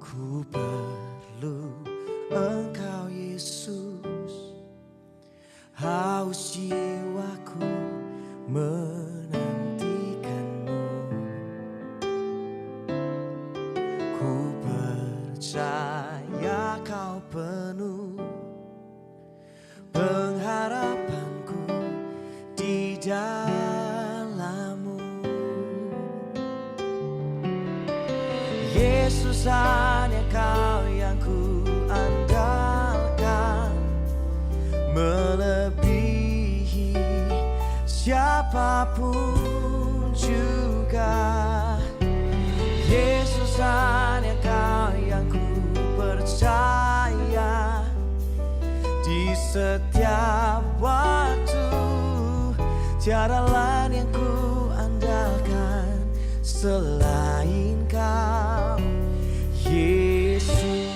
Ku perlu Engkau Yesus, haus jiwaku menantikan-Mu. Ku percaya Kau penuh pengharapanku di dalam-Mu. Yesus, hanya Kau yang ku andalkan, melebihi siapapun juga. Yesus, hanya Kau yang ku percaya di setiap waktu. Tiada lain yang ku andalkan selain Kau, Yesus.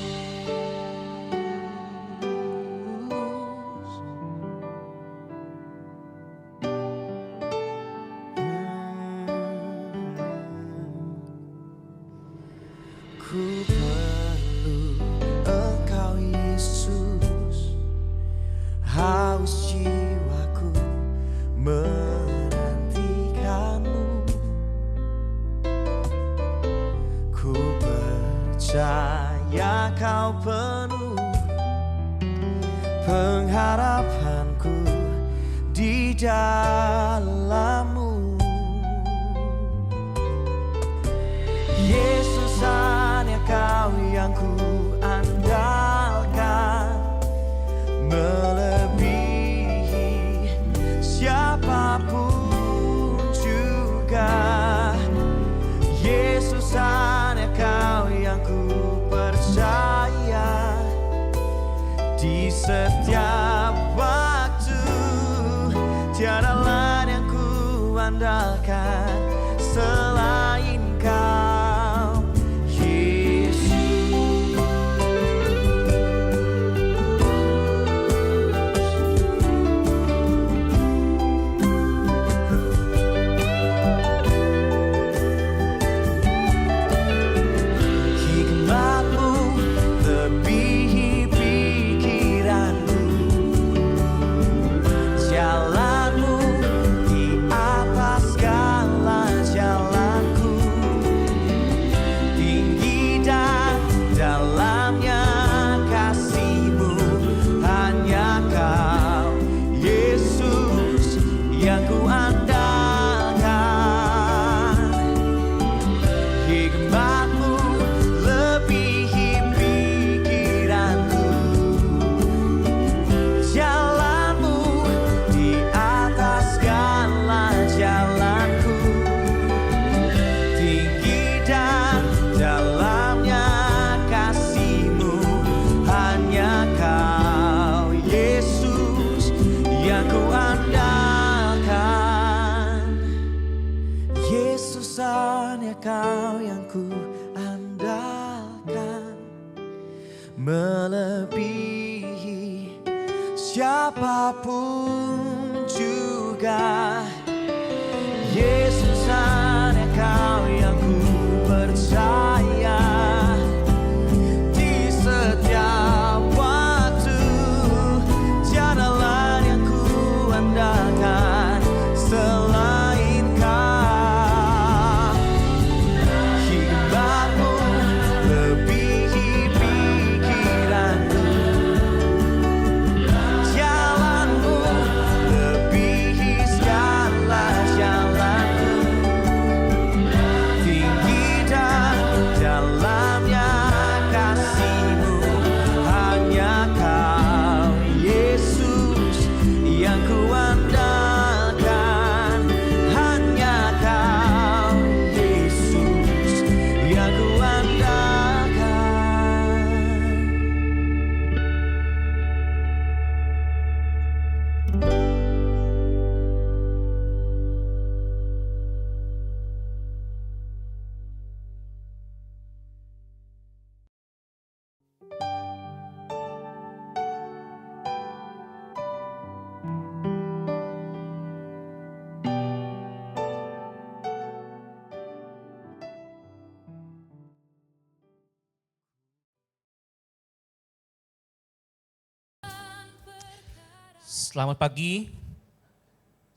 Ku perlu Engkau Yesus, haus jiwaku menantikan-Mu. Ku percaya Kau penuh pengharapanku di dalam-Mu. Yesus, hanya Kau yang ku andalkan, melebihi siapapun juga. Yesus, hanya Kau yang ku percaya di setiap waktu. Tiada lain yang ku andalkan selain Kau, Yesus. Hikmat-Mu lebihi pikiranku, jalan-Mu di atas segala jalanku. Tinggi dan dalamnya kasih-Mu, hanya Kau Yesus yang ku andalkan. Hikmat-Mu lebihi pikiranku, jalan-Mu di atas segala jalanku. Tinggi dan dalamnya kasih-Mu, hanya Kau Yesus yang ku andalkan. Yesus, hanya Kau yang ku andalkan, melebihi siapapun juga. Yesus, hanya Kau yang ku percaya di setiap waktu. Tiada lain yang ku andalkan selain Kau. Hikmat-Mu lebihi pikiranku, jalan-Mu lebihi segala Selamat pagi.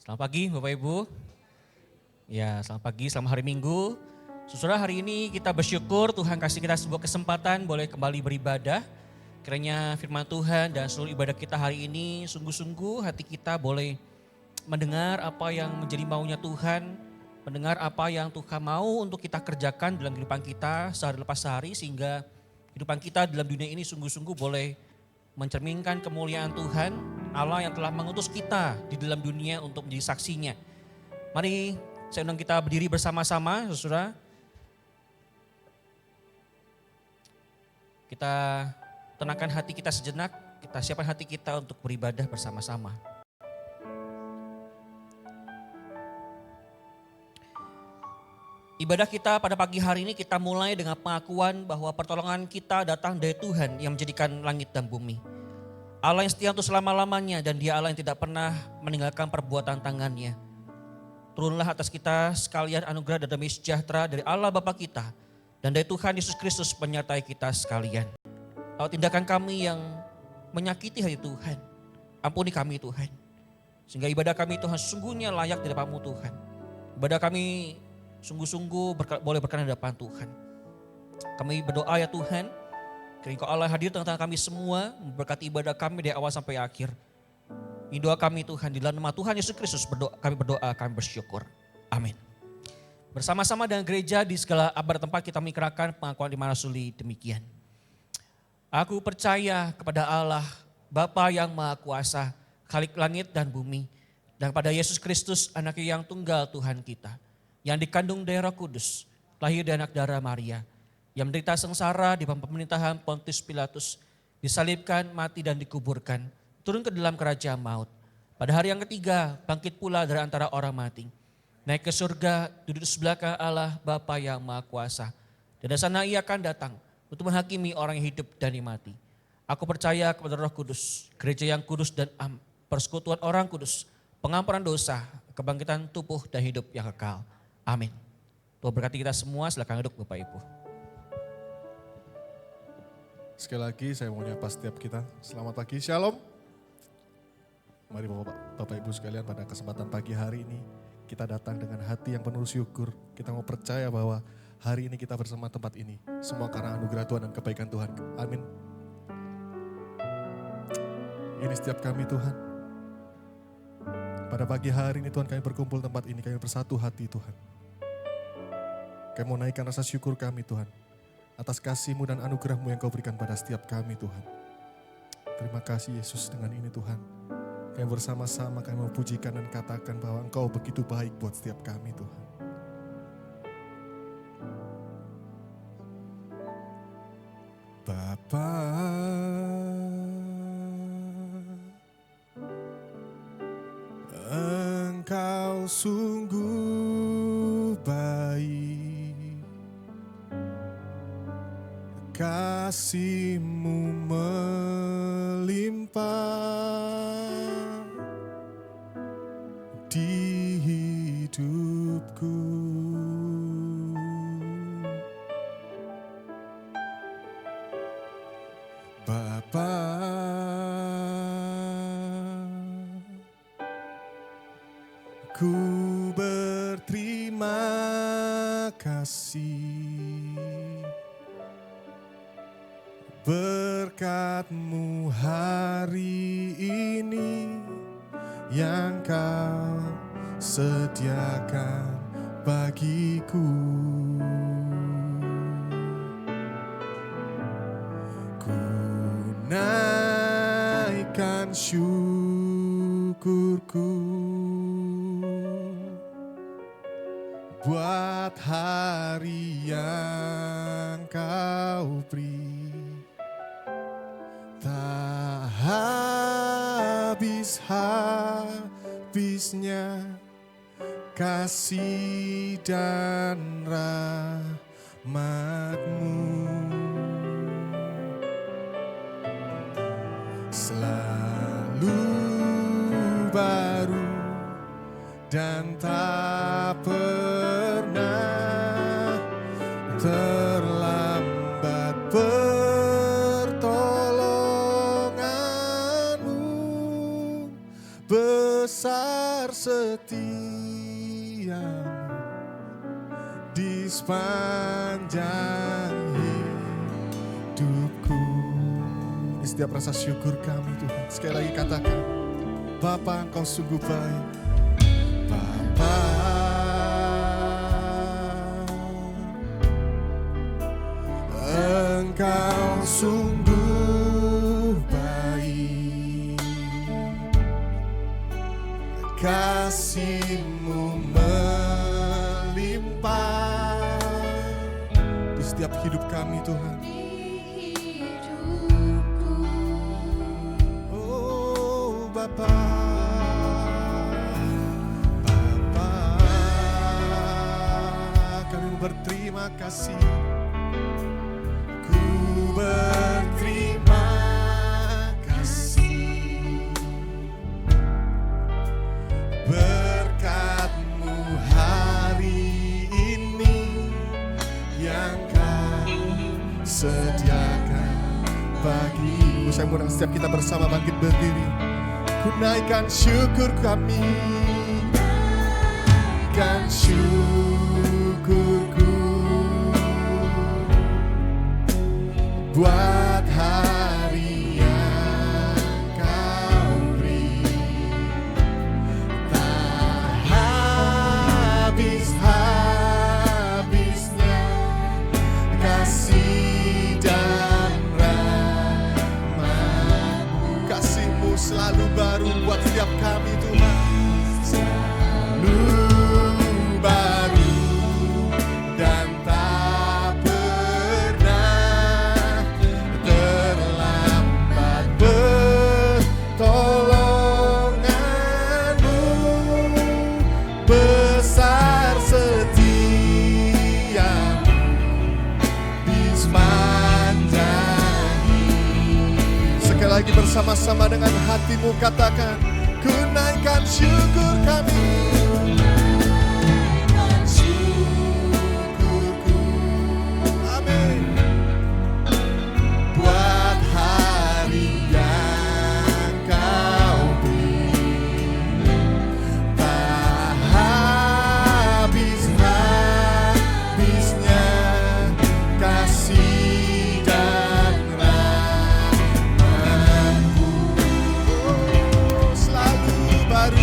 Selamat pagi Bapak Ibu. Ya, selamat pagi, selamat hari Minggu. Saudara, hari ini kita bersyukur Tuhan kasih kita sebuah kesempatan boleh kembali beribadah. Kiranya firman Tuhan dan seluruh ibadah kita hari ini sungguh-sungguh hati kita boleh mendengar apa yang menjadi maunya Tuhan, mendengar apa yang Tuhan mau untuk kita kerjakan dalam kehidupan kita sehari lepas sehari, sehingga kehidupan kita dalam dunia ini sungguh-sungguh boleh mencerminkan kemuliaan Tuhan, Allah yang telah mengutus kita di dalam dunia untuk menjadi saksinya. Mari saya undang kita berdiri bersama-sama, saudara. Kita tenangkan hati kita sejenak, kita siapkan hati kita untuk beribadah bersama-sama. Ibadah kita pada pagi hari ini kita mulai dengan pengakuan bahwa pertolongan kita datang dari Tuhan yang menjadikan langit dan bumi. Allah yang setia untuk selama-lamanya dan Dia Allah yang tidak pernah meninggalkan perbuatan tangannya. Turunlah atas kita sekalian anugerah dan damai sejahtera dari Allah Bapa kita dan dari Tuhan Yesus Kristus menyertai kita sekalian. Kalau tindakan kami yang menyakiti hati Tuhan, ampuni kami Tuhan. Sehingga ibadah kami Tuhan sesungguhnya layak di hadapan-Mu Tuhan. Ibadah kami sungguh-sungguh boleh berkenan di hadapan Tuhan. Kami berdoa ya Tuhan, kiranya Engkau Allah hadir tengah-tengah kami semua, memberkati ibadah kami dari awal sampai akhir. Ini doa kami Tuhan, di dalam nama Tuhan Yesus Kristus kami berdoa, kami bersyukur. Amin. Bersama-sama dengan gereja di segala abad tempat kita mengikrarkan pengakuan iman rasuli demikian. Aku percaya kepada Allah, Bapa yang Maha Kuasa, Khalik langit dan bumi, dan pada Yesus Kristus Anaknya yang tunggal Tuhan kita, yang dikandung dari Roh Kudus, lahir dari anak darah Maria, yang menderita sengsara di bawah pemerintahan Pontius Pilatus, disalibkan, mati dan dikuburkan, turun ke dalam kerajaan maut. Pada hari yang ketiga, bangkit pula dari antara orang mati, naik ke surga, duduk di sebelah kanan Allah Bapa yang Maha Kuasa. Dan dari sana Ia akan datang untuk menghakimi orang yang hidup dan yang mati. Aku percaya kepada Roh Kudus, gereja yang kudus dan persekutuan orang kudus, pengampunan dosa, kebangkitan tubuh dan hidup yang kekal. Amin. Tuhan berkati kita semua, silakan duduk Bapak Ibu. Sekali lagi saya mau menyapa setiap kita, selamat pagi, shalom. Mari Bapak Ibu sekalian, pada kesempatan pagi hari ini kita datang dengan hati yang penuh syukur. Kita mau percaya bahwa hari ini kita bersama tempat ini, semua karena anugerah Tuhan dan kebaikan Tuhan. Amin. Ini setiap kami Tuhan. Pada pagi hari ini Tuhan kami berkumpul tempat ini, kami bersatu hati Tuhan. Kami mau naikkan rasa syukur kami Tuhan, atas kasih-Mu dan anugerah-Mu yang Kau berikan pada setiap kami Tuhan. Terima kasih Yesus, dengan ini Tuhan. Kami bersama-sama kami mau pujikan dan katakan bahwa Engkau begitu baik buat setiap kami Tuhan. Bapa, Engkau sungguh baik. Kasih-Mu melimpah di hidupku. Bapa, ku berterima kasih berkat-Mu hari ini yang Kau sediakan bagiku. Ku naikkan syukurku buat hari yang Kau beri. Tak habis-habisnya kasih dan rahmat-Mu, selalu baru dan tak pernah terlambat. Pertolongan-Mu setiamu di sepanjang hidupku. Di setiap rasa syukur kami Tuhan, sekali lagi katakan, Bapa Engkau sungguh baik. Bapa, Engkau sungguh baik, kasih-Mu melimpah di setiap hidup kami Tuhan. Oh Bapa, Bapa, kami berterima kasih. Berterima kasih, berkat-Mu hari ini yang Kau sediakan bagiku. Saya mau setiap kita bersama bangkit berdiri, ku naikkan syukur kami, naikkan syukurku buat hari yang Kau beri, tak habis-habisnya kasih dan rahmat-Mu. Kasih-Mu selalu baru buat setiap kami Tuhan, selalu baru dan tak pernah terlambat. Pertolongan-Mu besar, setia-Mu di sepanjang hidup. Sekali lagi bersama-sama dengan hatimu katakan, ku naikkan syukur kami, naikkan syukurku, amin, buat hari yang Kau beri, tak habis-habisnya kasih dan rahmat-Mu. Oh, selalu baru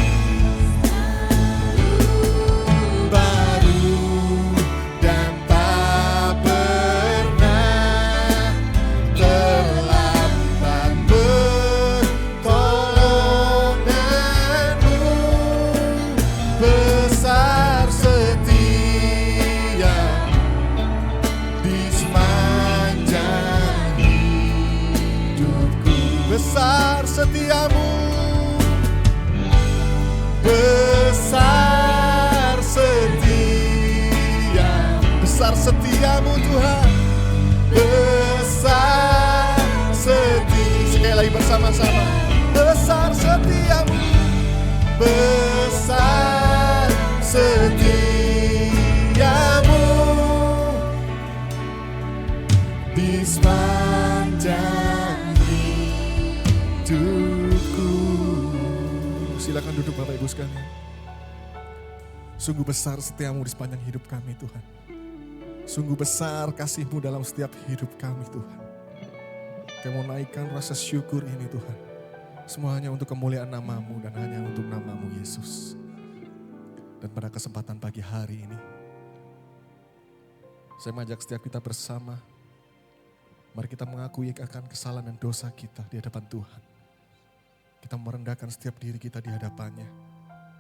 dan tak pernah terlambat. Pertolongan-Mu besar, setia di sepanjang hidupku. Besar setia-Mu, besar setia, besar setia-Mu Tuhan, besar setia. Sekali lagi bersama-sama, besar setia-Mu, besar setia-Mu di sepanjang hidupku. Silakan duduk Bapak Ibu sekalian. Sungguh besar setiamu di sepanjang hidup kami Tuhan. Sungguh besar kasih-Mu dalam setiap hidup kami Tuhan. Kami mau naikkan rasa syukur ini Tuhan. Semuanya untuk kemuliaan nama-Mu dan hanya untuk nama-Mu Yesus. Dan pada kesempatan pagi hari ini, saya mengajak setiap kita bersama, mari kita mengakui akan kesalahan dan dosa kita di hadapan Tuhan. Kita merendahkan setiap diri kita di hadapannya.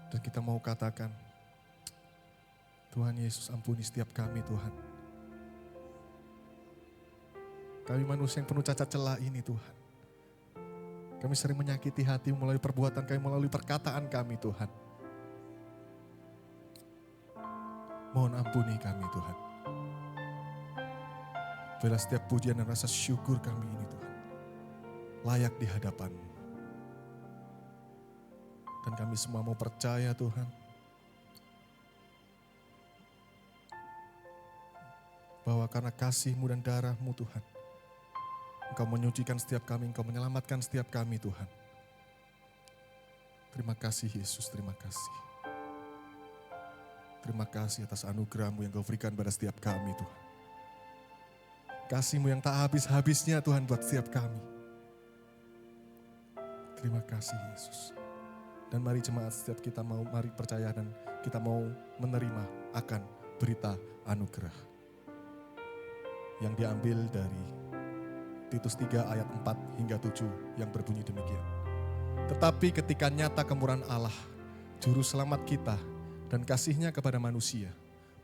Dan kita mau katakan, Tuhan Yesus ampuni setiap kami Tuhan. Kami manusia yang penuh cacat celah ini Tuhan. Kami sering menyakiti hati melalui perbuatan kami, melalui perkataan kami Tuhan. Mohon ampuni kami Tuhan. Bila setiap pujian dan rasa syukur kami ini Tuhan, layak di hadapan-Mu. Dan kami semua mau percaya Tuhan, bahwa karena kasih-Mu dan darah-Mu Tuhan, Engkau menyucikan setiap kami, Engkau menyelamatkan setiap kami Tuhan. Terima kasih Yesus, terima kasih. Terima kasih atas anugerah-Mu yang Kau berikan pada setiap kami Tuhan. Kasih-Mu yang tak habis-habisnya Tuhan buat setiap kami. Terima kasih Yesus. Dan mari jemaat, setiap kita mari percaya dan kita mau menerima akan berita anugerah. Yang diambil dari Titus 3 ayat 4 hingga 7 yang berbunyi demikian. Tetapi ketika nyata kemurahan Allah, Juru Selamat kita dan kasih-Nya kepada manusia,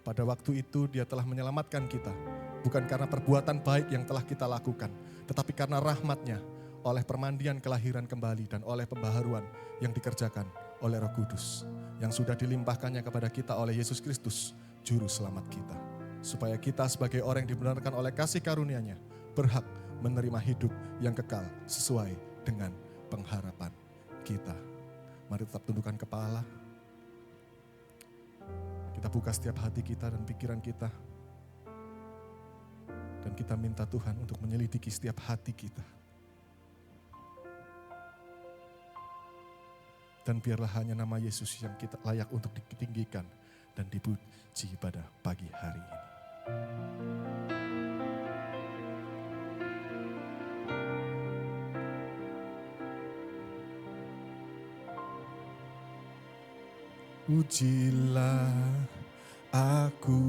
pada waktu itu Dia telah menyelamatkan kita, bukan karena perbuatan baik yang telah kita lakukan, tetapi karena rahmat-Nya, oleh permandian kelahiran kembali dan oleh pembaharuan yang dikerjakan oleh Roh Kudus, yang sudah dilimpahkannya kepada kita oleh Yesus Kristus, Juru Selamat kita. Supaya kita sebagai orang yang dibenarkan oleh kasih karunia-Nya, berhak menerima hidup yang kekal sesuai dengan pengharapan kita. Mari tetap tundukkan kepala. Kita buka setiap hati kita dan pikiran kita. Dan kita minta Tuhan untuk menyelidiki setiap hati kita. Dan biarlah hanya nama Yesus yang kita layak untuk ditinggikan dan dipuji pada pagi hari ini. Ujilah aku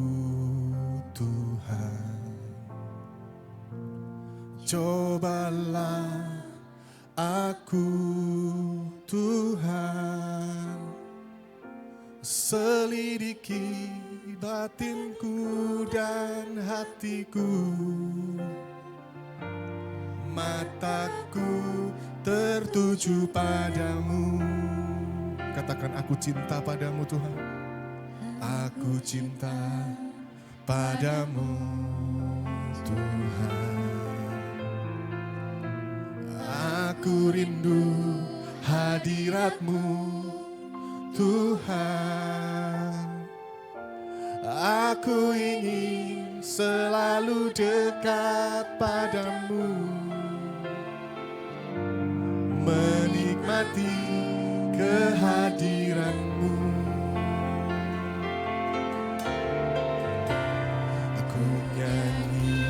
Tuhan, cobalah aku Tuhan, selidiki batinku dan hatiku, mataku tertuju padamu. Katakan, aku cinta padamu Tuhan. Aku cinta padamu Tuhan. Aku rindu hadirat-Mu Tuhan. Aku ingin selalu dekat padamu, menikmati kehadiran-Mu. Aku nyanyi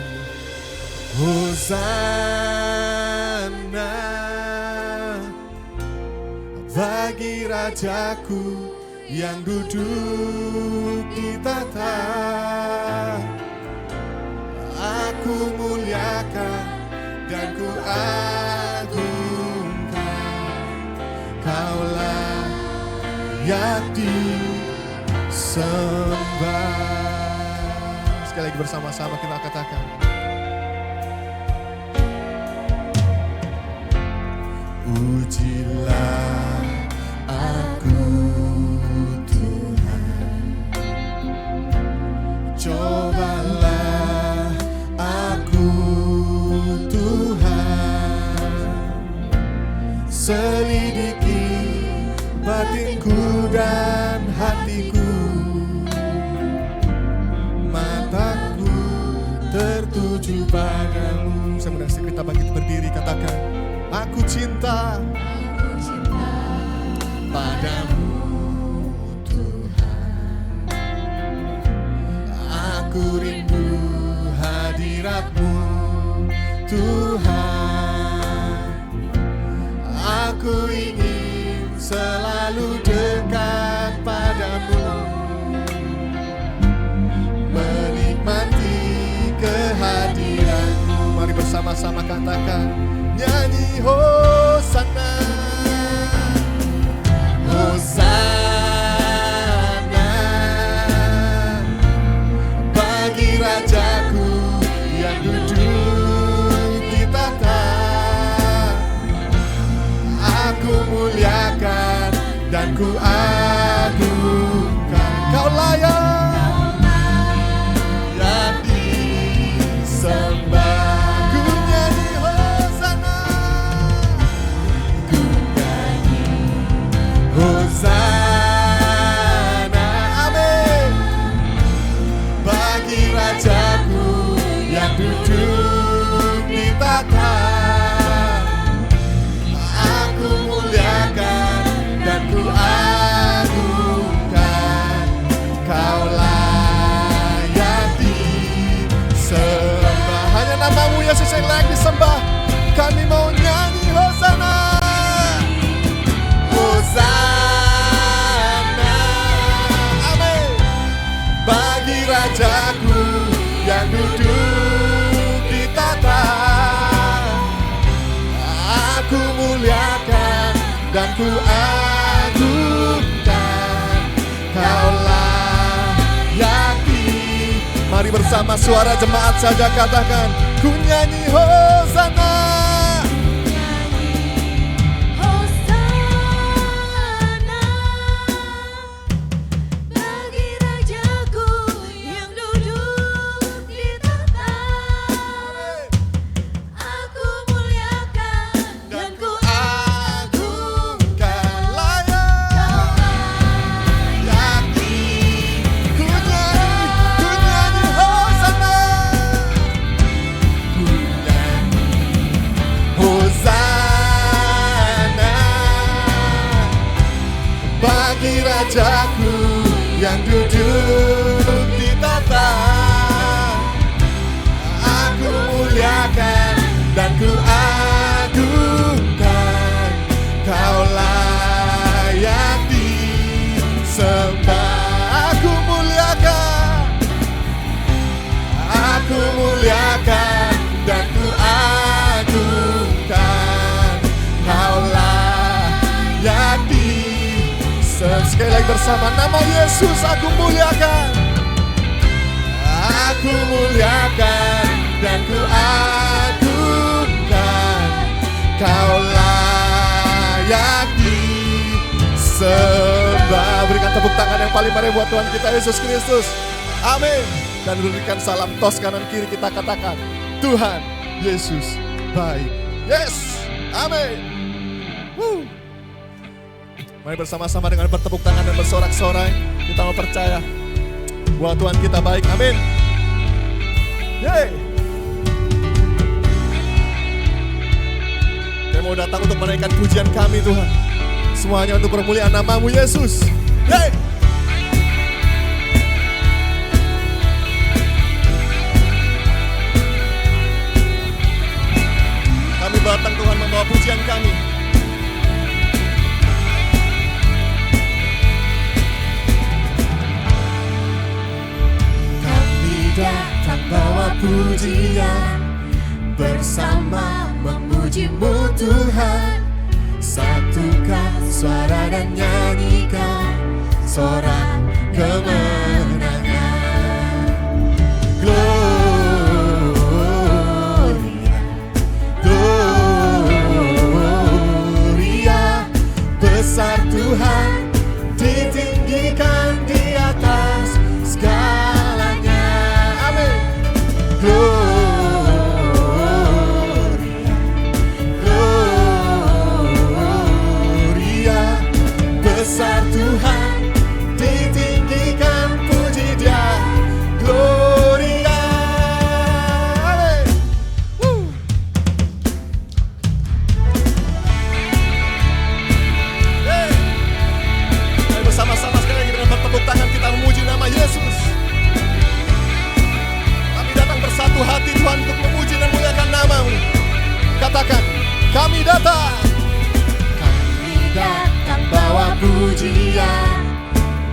Hosana bagi Rajaku yang duduk di tahta. Aku muliakan dan ku Kaulah yang disembah. Sekali lagi bersama-sama kita katakan. Ujilah aku Tuhan, cobalah aku Tuhan, selidiki batinku dan hatiku, mataku tertuju padamu. Saya mengundang kita bangkit berdiri, katakan, aku cinta padamu Tuhan. Aku rindu hadirat-Mu Tuhan. Aku ingin selalu dekat padamu, menikmati kehadiran-Mu. Mari bersama-sama katakan, nyanyi Hosana, Hosana bagi Rajaku yang duduk di tahta. Aku muliakan dan ku agungkan. Kau layak yang disembah. Ku nyanyi Hosana, ku nyanyi Hosana, amin, bagi Rajaku yang duduk di tahta. Aku muliakan dan ku agungkan. Kau yang layak disembah. Kami mau nyanyi Hosana. Hosana, amin. Bagi Rajaku yang duduk di tata, aku muliakan dan ku agungkan. Kaulah yakin. Mari bersama suara jemaat saja katakan, ku nyanyi Hosana. Hosana bagi Rajaku yang duduk di tahta. Aku muliakan dan ku agungkan. Layak yakin. Ku nyanyi Hosana. Ku nyanyi Hosana bagi Rajaku yang duduk di tata. Aku muliakan dan ku agungkan. Kau layak disembah. Aku muliakan dan ku agungkan. Kau layak disembah. Sekali lagi bersama nama Yesus, aku muliakan. Aku muliakan dan ku agungkan. Kau layak disembah. Berikan tepuk tangan yang paling meriah buat Tuhan kita Yesus Kristus. Amin. Dan berikan salam tos kanan kiri, kita katakan, Tuhan Yesus baik. Yes. Amin. Woo. Mari bersama-sama dengan bertepuk tangan dan bersorak-sorai. Kita mau percaya bahwa Tuhan kita baik. Amin. Yeay. Saya mau datang untuk menaikkan pujian kami Tuhan. Semuanya untuk permuliaan nama-Mu Yesus. Yeay. Kami datang Tuhan membawa pujian kami. datang bawa pujian, bersama memuji-Mu Tuhan. Satukan suara dan nyanyikan sorak kemenangan. Gloria, Gloria, besar Tuhan, ditinggikan di atas segalanya. Amin. Gloria, besar Tuhan, ditinggikan, puji Dia. Gloria. Amin. Hey. Mari bersama-sama sekali lagi dengan bertepuk tangan kita memuji nama Yesus. Kami datang bersatu hati Tuhan untuk memuji dan muliakan nama-Mu. Katakan, kami datang. Kami datang bawa pujian,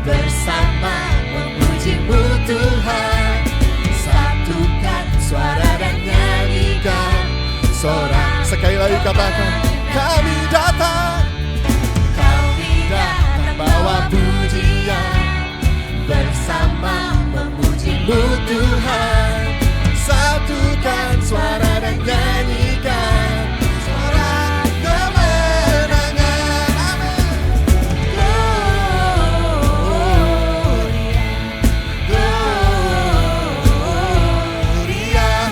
bersama memuji-Mu Tuhan. Satukan suara dan nyanyikan sorak. Sekali lagi katakan, kami datang. Kami datang bawa pujian, bersama memuji-Mu Tuhan. Satukan suara dan nyanyikan sorak kemenangan. Amin. Gloria,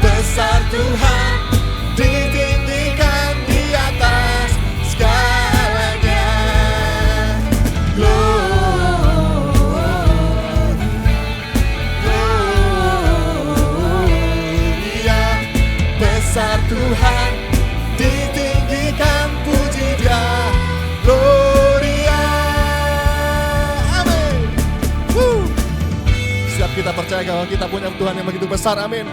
besar Tuhan, ditinggikan di atas segalanya. Gloria, besar Tuhan, ditinggikan, puji Dia. Gloria. Amin. Siap kita percaya bahwa kita punya Tuhan yang begitu besar. Amin.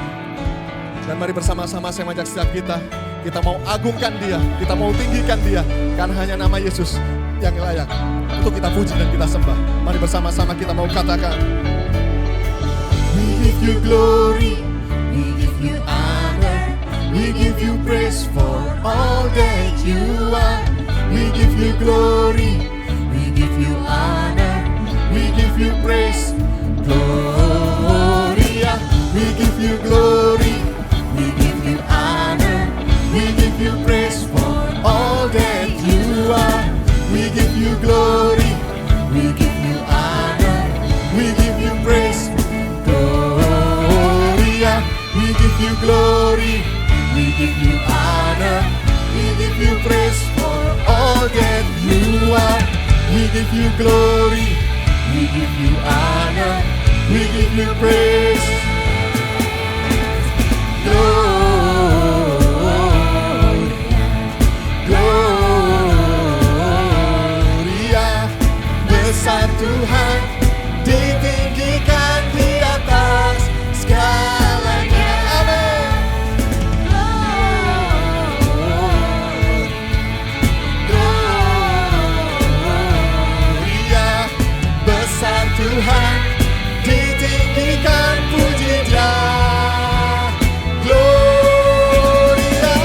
Dan mari bersama-sama saya mengajak setiap kita mau agungkan Dia, kita mau tinggikan Dia, karena hanya nama Yesus yang layak untuk kita puji dan kita sembah. Mari bersama-sama kita mau katakan, We give you glory, we give you honor, we give you praise for all that you are. We give you glory, we give you honor, we give you praise. Gloria, we give you glory, we give you honor, we give you praise for all that you are. We give you glory, we give you honor, we give you praise. Gloria, we give you glory, we give you honor, we give you praise for all that you are. We give you glory, we give you honor, we give you praise. Gloria, besar Tuhan, ditinggikan di atas segalanya. Amin. Gloria, besar Tuhan, ditinggikan puji Dia. Gloria.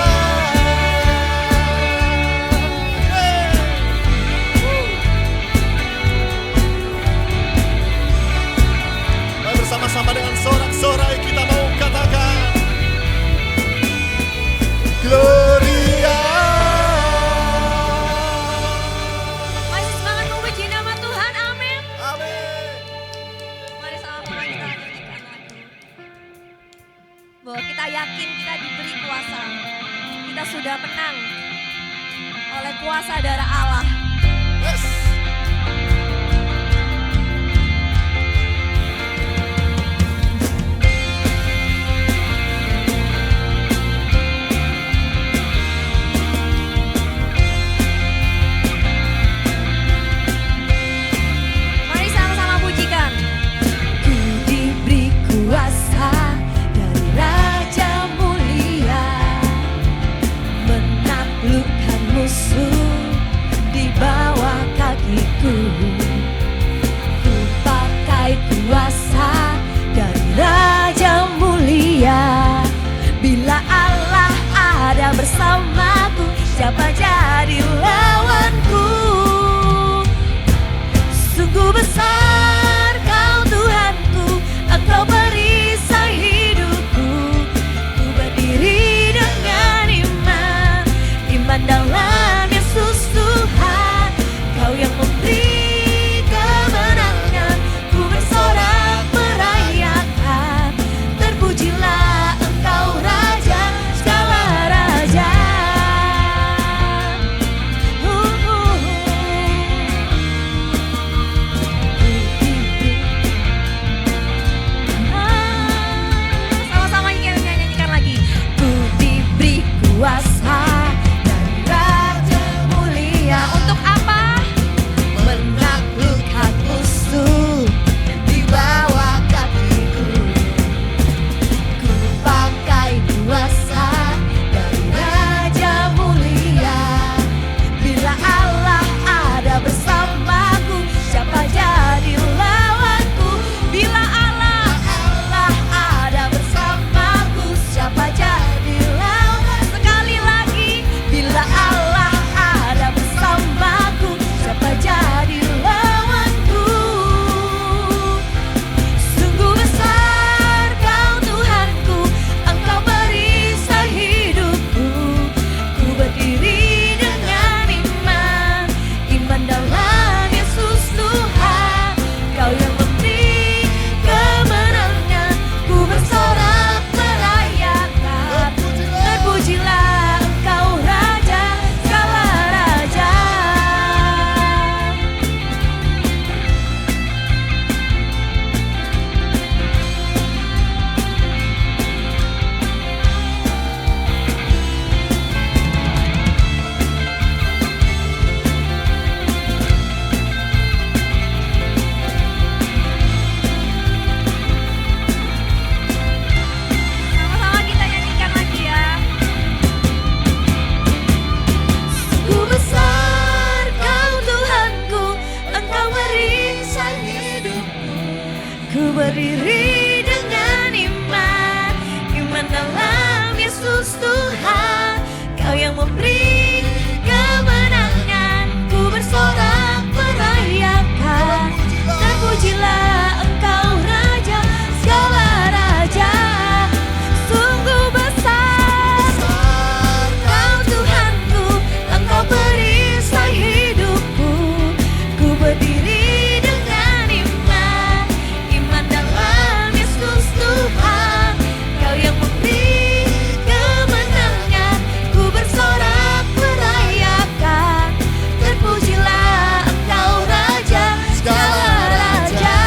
Mari bersama-sama dengan sorak-sorai kita mau katakan, Gloria. Masih semangat memuji nama Tuhan, amin. Amin. Mari sama-sama kita nyanyikan lagu. Bahwa kita yakin kita diberi kuasa. Kita sudah menang oleh kuasa darah Allah. Yes. Mari sama-sama pujikan. Ku diberi kuasa dari Raja Mulia, menaklukkan musuh di bawah kakiku. Ku pakai kuasa dari Raja Mulia. Bila Allah ada bersamaku, siapa jadi lawanku? Sungguh besar Kau Tuhanku, Engkau perisai hidupku. Ku berdiri dengan iman, iman dalam Yesus Tuhan. Kau yang memberi kemenangan, ku bersorak merayakan. Terpujilah Engkau Raja segala raja. Ku berdiri dengan iman, iman dalam Yesus Tuhan. Kau yang memberi kemenangan, ku bersorak merayakan. Terpujilah Engkau Raja, segala raja. Sungguh besar Kau Tuhanku, Engkau perisai hidupku. Ku berdiri dengan iman, iman dalam Yesus Tuhan. Kau yang memberi kemenangan, ku bersorak merayakan. Terpujilah Engkau Raja, segala raja.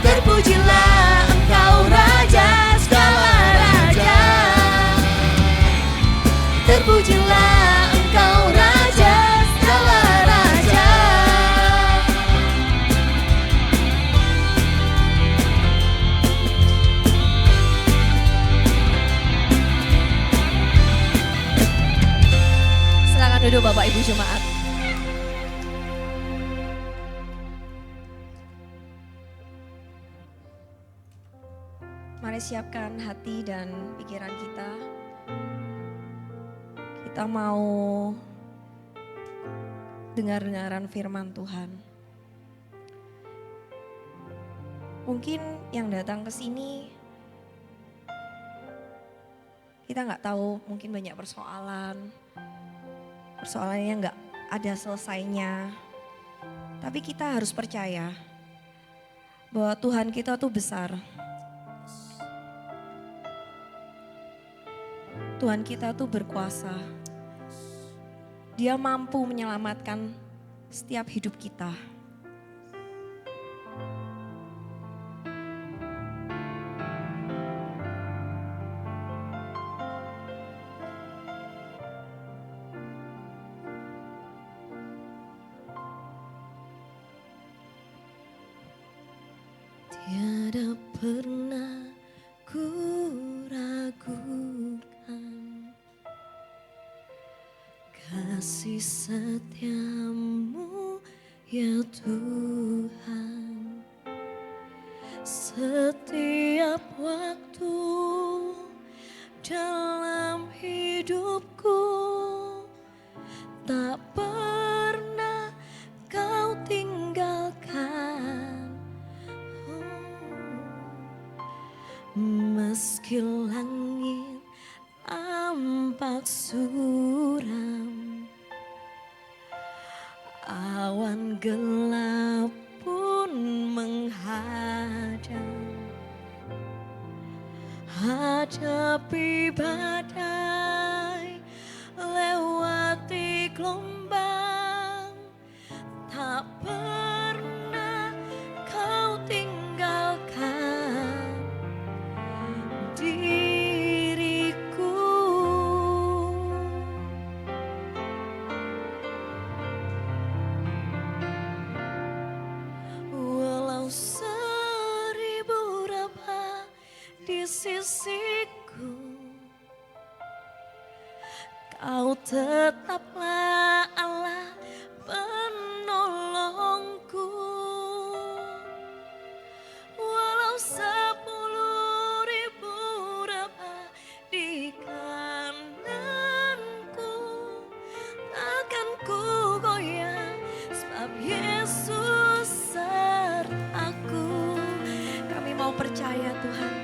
Terpujilah Engkau Raja, segala raja. Terpujilah Engkau Raja, segala raja. Silakan duduk Bapak Ibu Jemaat. Mari siapkan hati dan pikiran kita. Kita mau dengar-dengaran firman Tuhan. Mungkin yang datang ke sini kita nggak tahu, mungkin banyak persoalannya nggak ada selesainya. Tapi kita harus percaya bahwa Tuhan kita tuh besar. Tuhan kita tuh berkuasa. Dia mampu menyelamatkan setiap hidup kita. Tiada pernah ku ragukan kasih setiamu ya Tuhan. Setiap waktu dalam hidupku tak pernah kau tinggalkan. Meski langit nampak suram, awan gelap pun menghadang. Hadapi badai, lewati gelombang, tak pernah kau tinggalkan diriku. Walau seribu rabah di sisiku, kau tetaplah Allah penolongku. Walau 10.000 rabah di kananku, takkan ku goyah sebab Yesus sertaku. Kami mau percaya Tuhan,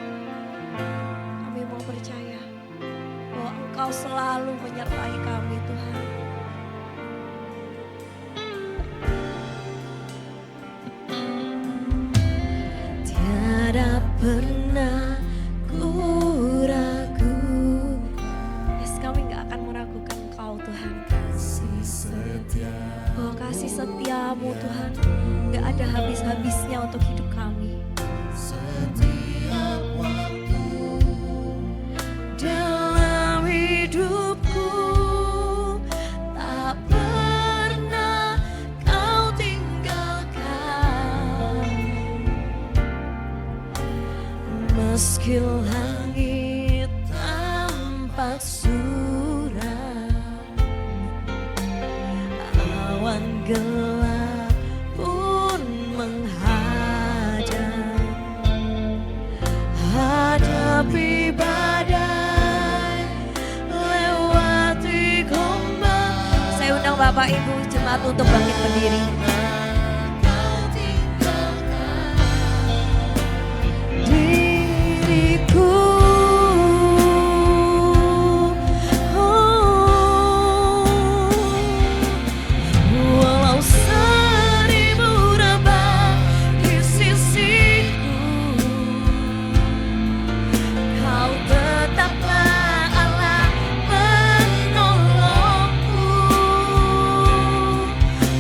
kami mau percaya bahwa Engkau selalu menyertai kami Tuhan. Tiada pernah ku ragu. Yes, kami gak akan meragukan Engkau Tuhan. Oh, kasih setiamu Tuhan gak ada habis-habisnya untuk hidup kami. Dalam hidupku tak pernah kau tinggalkan. Meski langit tampak suram, awan gelap pun menghadang. Hadapi badai, lewati gelombang. Saya undang Bapak Ibu jemaat untuk bangkit berdiri. Diriku, walau seribu rebah di sisiku, Kau tetaplah Allah penolongku.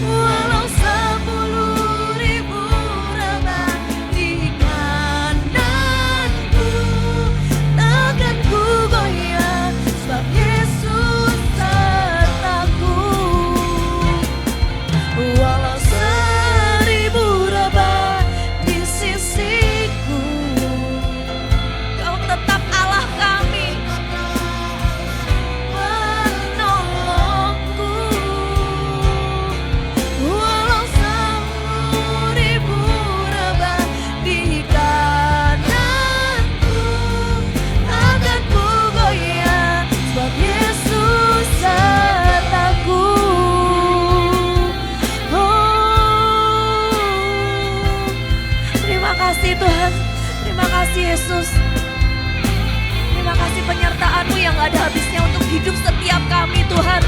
Walau 10.000 rebah di kananku, takkan ku goyah, sebab Yesus sertaku. Walau 1000 rebah di sisiku, Kau tetap Allah kami, penolongku. Walau 10.000 rebah di kananku, takkan ku goyah, sebab Yesus sertaku. Terima kasih Tuhan, terima kasih Yesus. Terima kasih penyertaan-Mu yang gak ada habisnya untuk hidup setiap kami Tuhan.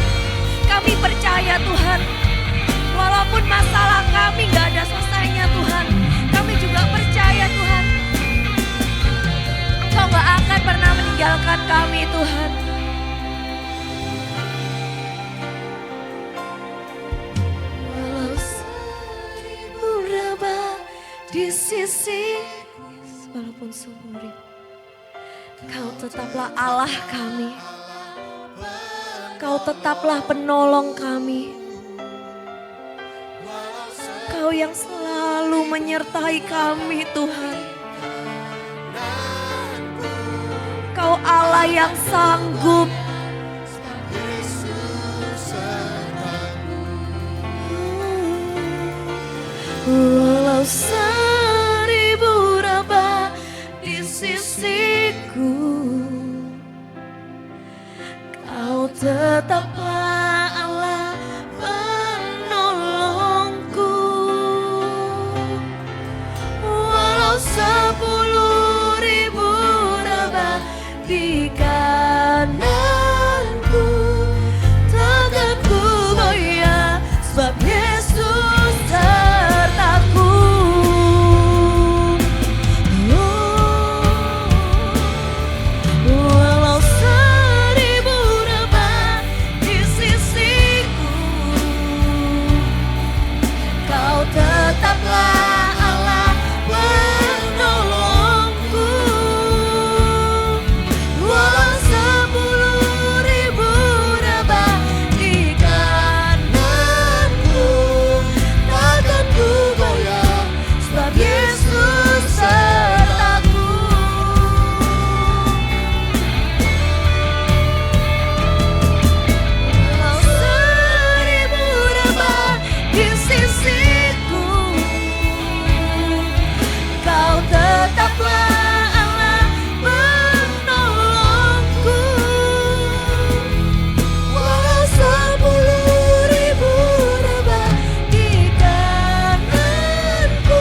Kami percaya Tuhan, walaupun masalah kami gak ada selesainya Tuhan, kami juga percaya Tuhan, Engkau gak akan pernah meninggalkan kami Tuhan. Walau 1000 rebah di sisi, walaupun 10.000, Kau tetaplah Allah kami. Kau tetaplah penolong kami. Kau yang selalu menyertai kami Tuhan. Kau Allah yang sanggup. Walau 1000 rebah di sisiku, Kau tetaplah Allah penolongku. Walau 10.000 rebah di kananku, takkan ku goyah, sebab Yesus sertaku. Walau 1000 rebah di sisiku, Kau tetaplah Allah penolongku. Walau 10.000 rebah di kananku, takkan ku goyah, sebab Yesus sertaku. Walau 1000 rebah di sisiku, Kau tetaplah Allah penolongku. Walau 10.000 rebah di kananku,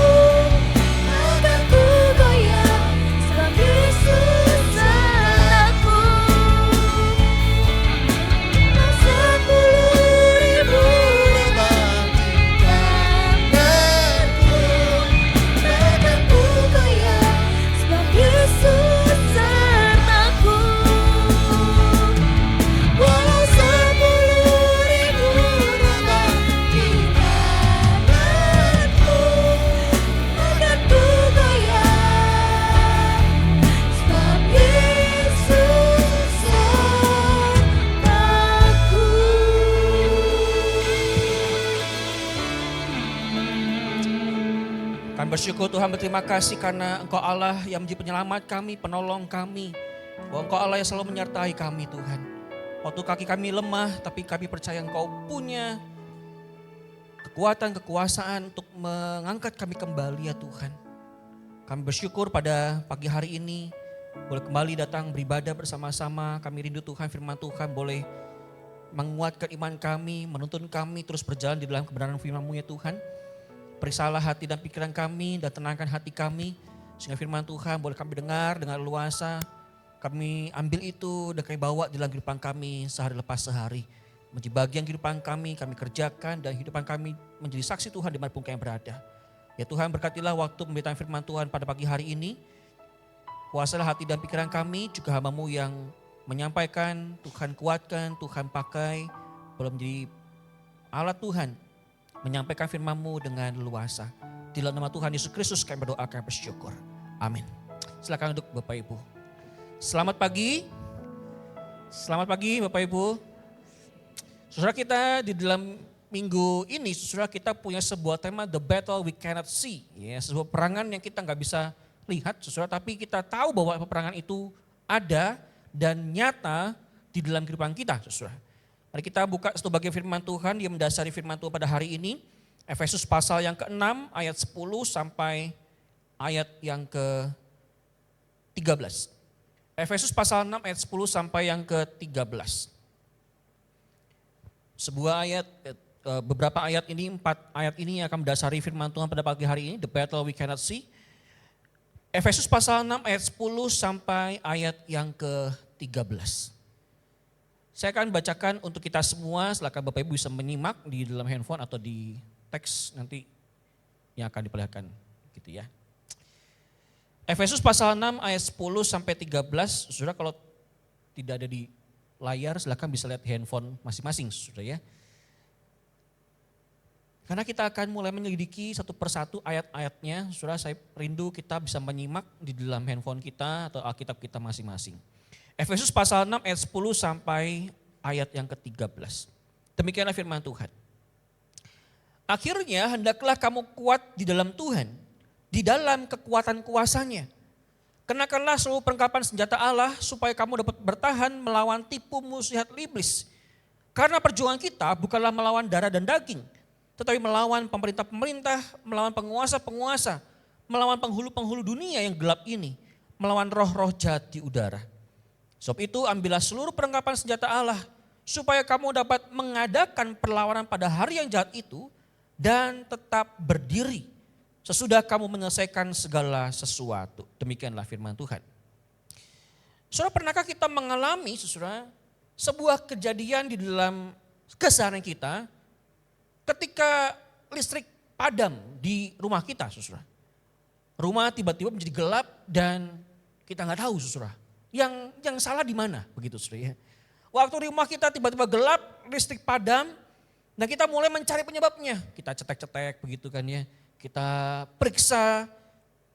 takkan ku goyah, sebab Yesus sertaku. Walau 10.000 rebah di kananku, takkan ku goyah, sebab Yesus sertaku. Walau 10.000 rebah di kananku, takkan ku goyah, sebab Yesus sertaku. Kami bersyukur Tuhan, berterima kasih karena Engkau Allah yang menjadi penyelamat kami, penolong kami. Bahwa Engkau Allah yang selalu menyertai kami Tuhan. Waktu kaki kami lemah, tapi kami percaya Engkau punya kekuatan, kekuasaan untuk mengangkat kami kembali ya Tuhan. Kami bersyukur pada pagi hari ini boleh kembali datang beribadah bersama-sama. Kami rindu Tuhan, firman Tuhan boleh menguatkan iman kami, menuntun kami terus berjalan di dalam kebenaran firman-Mu ya Tuhan. Periksalah hati dan pikiran kami dan tenangkan hati kami. Sehingga firman Tuhan boleh kami dengar dengan luasa. Kami ambil itu dan kami bawa di dalam kehidupan kami sehari lepas sehari. Menjadi bagian kehidupan kami kerjakan dan kehidupan kami menjadi saksi Tuhan dimanapun kami berada. Ya Tuhan, berkatilah waktu pemberitaan firman Tuhan pada pagi hari ini. Kuasalah hati dan pikiran kami, juga hamba-Mu yang menyampaikan, Tuhan kuatkan, Tuhan pakai, boleh menjadi alat Tuhan, menyampaikan firman-Mu dengan luasa. Di dalam nama Tuhan Yesus Kristus kami berdoa, kami bersyukur. Amin. Silakan duduk Bapak Ibu. Selamat pagi. Selamat pagi Bapak Ibu. Saudara, kita di dalam minggu ini, saudara, kita punya sebuah tema The Battle We Cannot See. Ya, sebuah peperangan yang kita nggak bisa lihat, saudara, tapi kita tahu bahwa peperangan itu ada dan nyata di dalam kehidupan kita, saudara. Mari kita buka satu bagian firman Tuhan yang mendasari firman Tuhan pada hari ini. Efesus pasal yang ke-6 ayat 10 sampai ayat yang ke-13. Efesus pasal 6 ayat 10 sampai yang ke-13. Sebuah ayat, beberapa ayat ini, 4 ayat ini yang akan mendasari firman Tuhan pada pagi hari ini, The Battle We Cannot See. Efesus pasal 6 ayat 10 sampai ayat yang ke-13. Saya akan bacakan untuk kita semua, silakan Bapak Ibu bisa menyimak di dalam handphone atau di teks nanti yang akan diperlihatkan gitu ya. Efesus pasal 6 ayat 10 sampai 13, saudara kalau tidak ada di layar silakan bisa lihat handphone masing-masing saudara ya. Karena kita akan mulai menyelidiki satu persatu ayat-ayatnya, saudara, saya rindu kita bisa menyimak di dalam handphone kita atau Alkitab kita masing-masing. Efesus pasal 6 ayat 10 sampai ayat yang ke-13. Demikianlah firman Tuhan. Akhirnya hendaklah kamu kuat di dalam Tuhan, di dalam kekuatan kuasanya. Kenakanlah seluruh perlengkapan senjata Allah supaya kamu dapat bertahan melawan tipu muslihat iblis. Karena perjuangan kita bukanlah melawan darah dan daging, tetapi melawan pemerintah-pemerintah, melawan penguasa-penguasa, melawan penghulu-penghulu dunia yang gelap ini, melawan roh-roh jahat di udara. Sebab itu ambillah seluruh perlengkapan senjata Allah supaya kamu dapat mengadakan perlawanan pada hari yang jahat itu dan tetap berdiri sesudah kamu menyelesaikan segala sesuatu. Demikianlah firman Tuhan. Saudara, pernahkah kita mengalami saudara, sebuah kejadian di dalam keseharian kita ketika listrik padam di rumah kita, saudara. Rumah tiba-tiba menjadi gelap dan kita nggak tahu, saudara. Yang salah di mana, begitu, saudara. Ya. Waktu di rumah kita tiba-tiba gelap, listrik padam, dan kita mulai mencari penyebabnya. Kita cetek-cetek, begitu kan ya. Kita periksa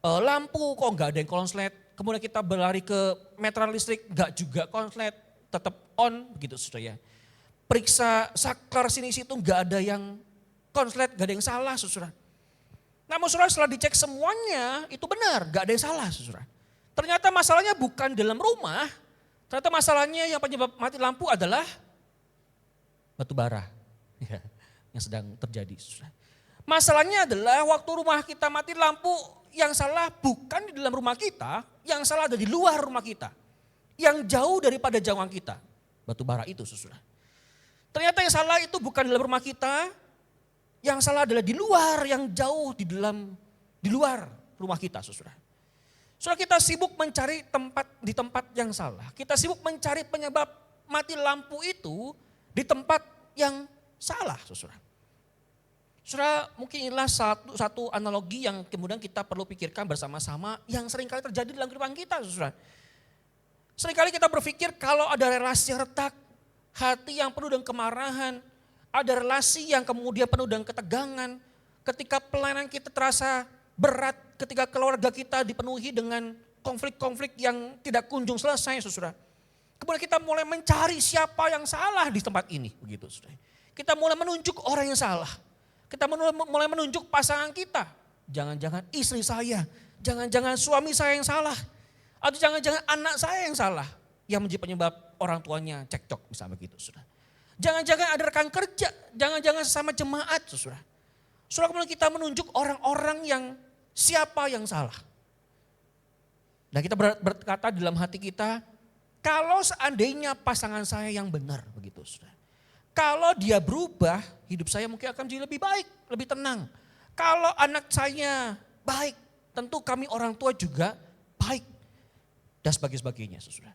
lampu, kok nggak ada yang konslet. Kemudian kita berlari ke meteran listrik, nggak juga konslet, tetap on, begitu, saudara. Ya. Periksa saklar sini situ nggak ada yang konslet, nggak ada yang salah, saudara. Namun saudara, setelah dicek semuanya itu benar, nggak ada yang salah, saudara. Ternyata masalahnya bukan dalam rumah, ternyata masalahnya yang penyebab mati lampu adalah batu bara ya, yang sedang terjadi, saudara. Masalahnya adalah waktu rumah kita mati lampu, yang salah bukan di dalam rumah kita, yang salah ada di luar rumah kita, yang jauh daripada jangkauan kita, batu bara itu, saudara. Ternyata yang salah itu bukan di dalam rumah kita, yang salah adalah di luar, yang jauh di luar rumah kita, saudara. Saudara, kita sibuk mencari di tempat yang salah. Kita sibuk mencari penyebab mati lampu itu di tempat yang salah, saudara. Saudara, mungkin inilah satu analogi yang kemudian kita perlu pikirkan bersama-sama yang seringkali terjadi dalam kehidupan kita, saudara. Seringkali kita berpikir kalau ada relasi retak, hati yang penuh dengan kemarahan, ada relasi yang kemudian penuh dengan ketegangan, ketika pelayanan kita terasa berat, ketika keluarga kita dipenuhi dengan konflik-konflik yang tidak kunjung selesai, saudara. Kemudian kita mulai mencari siapa yang salah di tempat ini, begitu, saudara. Kita mulai menunjuk orang yang salah. Kita mulai menunjuk pasangan kita. Jangan-jangan istri saya, jangan-jangan suami saya yang salah. Atau jangan-jangan anak saya yang salah. Yang menjadi penyebab orang tuanya cekcok, misalnya begitu, saudara. Jangan-jangan ada rekan kerja, jangan-jangan sesama jemaat, saudara. Saudara, kemudian kita menunjuk orang-orang yang siapa yang salah. Dan kita berkata dalam hati kita, kalau seandainya pasangan saya yang benar begitu saudara. Kalau dia berubah, hidup saya mungkin akan menjadi lebih baik, lebih tenang. Kalau anak saya baik, tentu kami orang tua juga baik. Dan sebagainya saudara.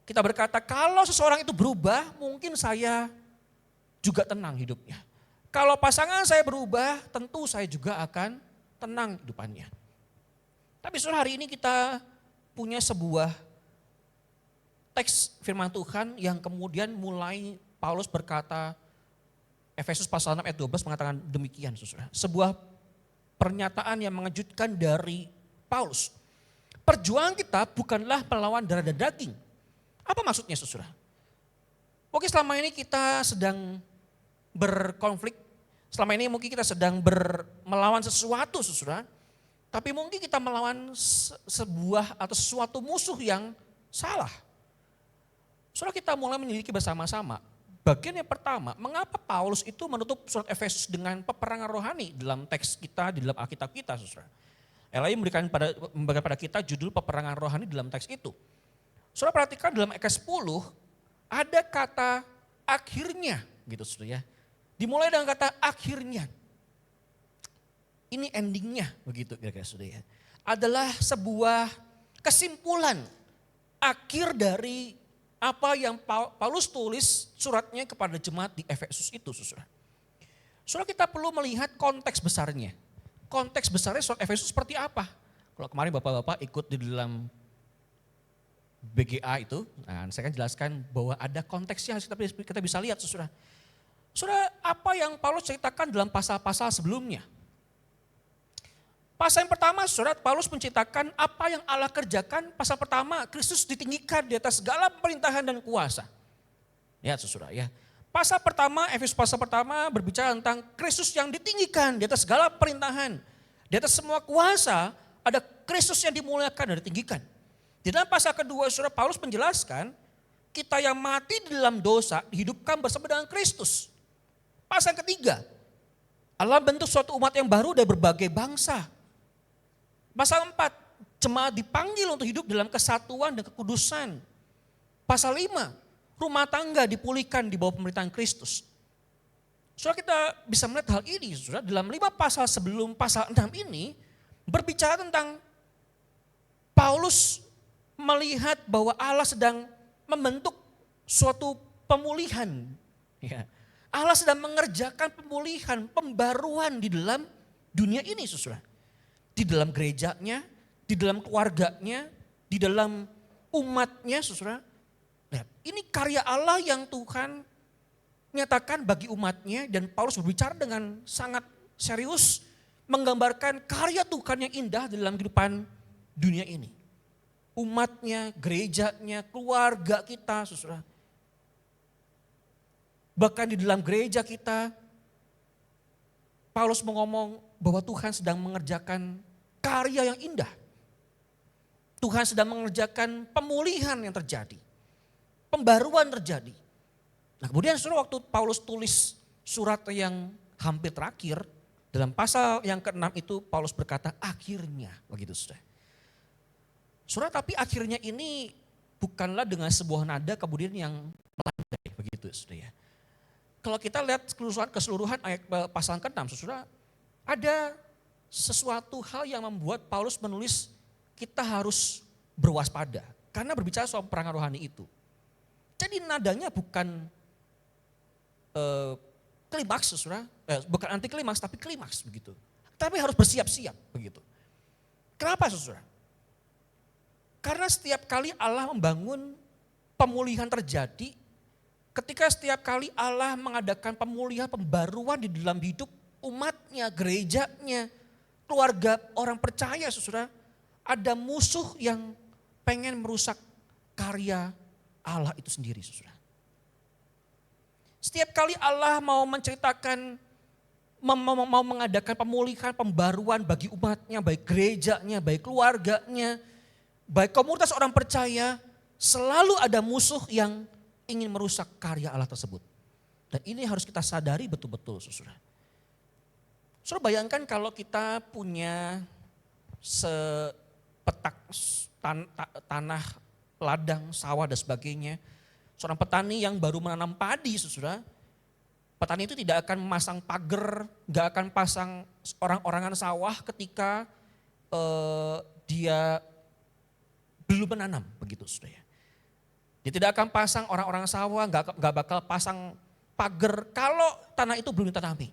Kita berkata kalau seseorang itu berubah, mungkin saya juga tenang hidupnya. Kalau pasangan saya berubah, tentu saya juga akan tenang hidupannya. Tapi saudara, hari ini kita punya sebuah teks firman Tuhan yang kemudian mulai Paulus berkata, Efesus pasal 6 ayat 12 mengatakan demikian saudara. Sebuah pernyataan yang mengejutkan dari Paulus. Perjuangan kita bukanlah melawan darah dan daging. Apa maksudnya saudara? Oke, selama ini kita sedang berkonflik, selama ini mungkin kita sedang melawan sesuatu saudara. Tapi mungkin kita melawan sebuah atau sesuatu musuh yang salah. Saudara, kita mulai menyelidiki bersama-sama. Bagian yang pertama, mengapa Paulus itu menutup surat Efesus dengan peperangan rohani dalam teks kita, di dalam Alkitab kita saudara. Elai memberikan pada kita judul peperangan rohani dalam teks itu. Saudara perhatikan dalam ayat 10 ada kata akhirnya gitu saudara ya. Dimulai dengan kata akhirnya. Ini endingnya begitu kira-kira saudara ya. Adalah sebuah kesimpulan akhir dari apa yang Paulus tulis suratnya kepada jemaat di Efesus itu saudara. Saudara, kita perlu melihat konteks besarnya. Konteks besarnya surat Efesus seperti apa? Kalau kemarin bapak-bapak ikut di dalam BGA itu, nah saya akan jelaskan bahwa ada konteksnya harus kita bisa lihat saudara. Saudara, apa yang Paulus ceritakan dalam pasal-pasal sebelumnya? Pasal yang pertama saudara, Paulus menceritakan apa yang Allah kerjakan. Pasal pertama, Kristus ditinggikan di atas segala pemerintahan dan kuasa. Lihat saudara ya. Pasal pertama, Efesus pasal pertama berbicara tentang Kristus yang ditinggikan di atas segala pemerintahan. Di atas semua kuasa ada Kristus yang dimuliakan dan ditinggikan. Di dalam pasal kedua saudara, Paulus menjelaskan kita yang mati di dalam dosa dihidupkan bersama dengan Kristus. Pasal ketiga, Allah bentuk suatu umat yang baru dari berbagai bangsa. Pasal 4, jemaat dipanggil untuk hidup dalam kesatuan dan kekudusan. Pasal 5, rumah tangga dipulihkan di bawah pemerintahan Kristus. Saudara, kita bisa melihat hal ini saudara, dalam 5 pasal sebelum pasal 6 ini berbicara tentang Paulus melihat bahwa Allah sedang membentuk suatu pemulihan. Ya. Allah sedang mengerjakan pemulihan, pembaruan di dalam dunia ini saudara. Di dalam gerejanya, di dalam keluarganya, di dalam umatnya saudara. Lihat, ini karya Allah yang Tuhan nyatakan bagi umatnya dan Paulus berbicara dengan sangat serius menggambarkan karya Tuhan yang indah dalam kehidupan dunia ini. Umatnya, gerejanya, keluarga kita saudara. Bahkan di dalam gereja kita, Paulus mengomong bahwa Tuhan sedang mengerjakan karya yang indah. Tuhan sedang mengerjakan pemulihan yang terjadi. Pembaruan terjadi. Nah kemudian saudara, waktu Paulus tulis surat yang hampir terakhir, dalam pasal yang ke-6 itu Paulus berkata akhirnya. Begitu saudara. Saudara, tapi akhirnya ini bukanlah dengan sebuah nada kemudian yang melandai. Begitu saudara ya. Kalau kita lihat keseluruhan ayat pasal ke-6 saudara, ada sesuatu hal yang membuat Paulus menulis kita harus berwaspada. Karena berbicara soal peperangan rohani itu. Jadi nadanya bukan klimaks saudara, bukan anti klimaks tapi klimaks begitu. Tapi harus bersiap-siap begitu. Kenapa saudara? Karena setiap kali Allah membangun pemulihan terjadi, ketika setiap kali Allah mengadakan pemulihan, pembaruan di dalam hidup umatnya, gerejanya, keluarga orang percaya saudara, ada musuh yang pengen merusak karya Allah itu sendiri saudara. Setiap kali Allah mau menceritakan, mau mengadakan pemulihan, pembaruan bagi umatnya, baik gerejanya, baik keluarganya, baik komunitas orang percaya, selalu ada musuh yang ingin merusak karya Allah tersebut. Dan ini harus kita sadari betul-betul saudara. Saudara bayangkan kalau kita punya sepetak tanah ladang, sawah dan sebagainya. Seorang petani yang baru menanam padi, saudara, petani itu tidak akan memasang pagar, gak akan pasang orang-orangan sawah ketika dia belum menanam, begitu saudara. Dia tidak akan pasang orang-orang sawah, gak bakal pasang pagar kalau tanah itu belum ditanami.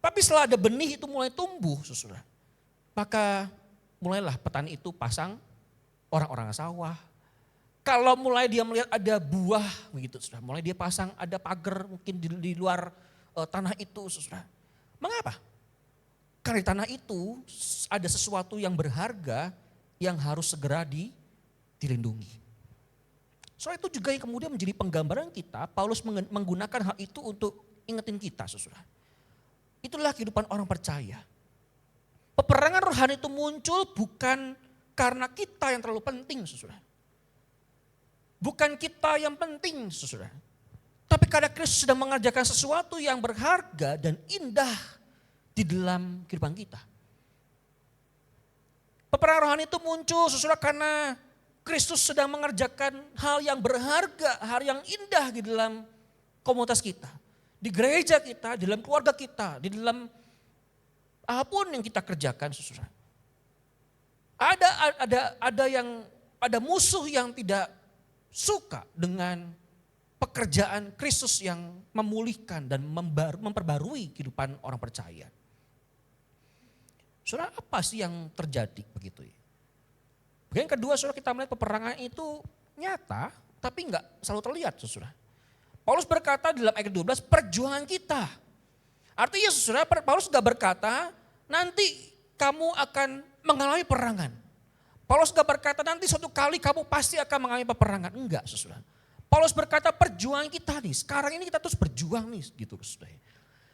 Tapi setelah ada benih itu mulai tumbuh, saudara, maka mulailah petani itu pasang orang-orang sawah. Kalau mulai dia melihat ada buah, begitu saudara, mulai dia pasang ada pagar mungkin di luar tanah itu, saudara. Mengapa? Karena di tanah itu ada sesuatu yang berharga yang harus segera dilindungi. Soal itu juga yang kemudian menjadi penggambaran kita, Paulus menggunakan hal itu untuk ingetin kita, saudara. Itulah kehidupan orang percaya. Peperangan rohani itu muncul bukan karena kita yang terlalu penting, saudara. Bukan kita yang penting, saudara. Tapi karena Kristus sedang mengerjakan sesuatu yang berharga dan indah di dalam kehidupan kita. Peperangan rohani itu muncul, saudara, karena Kristus sedang mengerjakan hal yang berharga, hal yang indah di dalam komunitas kita. Di gereja kita, di dalam keluarga kita, di dalam apapun yang kita kerjakan, saudara. Ada musuh yang tidak suka dengan pekerjaan Kristus yang memulihkan dan memperbarui kehidupan orang percaya. Saudara, apa sih yang terjadi begitu ya? Yang kedua, saudara, kita melihat peperangan itu nyata tapi enggak selalu terlihat, saudara. Paulus berkata dalam ayat 12, perjuangan kita. Artinya, saudara, Paulus enggak berkata nanti kamu akan mengalami peperangan. Paulus gak berkata nanti suatu kali kamu pasti akan mengalami peperangan. Enggak, saudara. Paulus berkata perjuangan kita nih, sekarang ini kita terus berjuang nih, gitu saudara.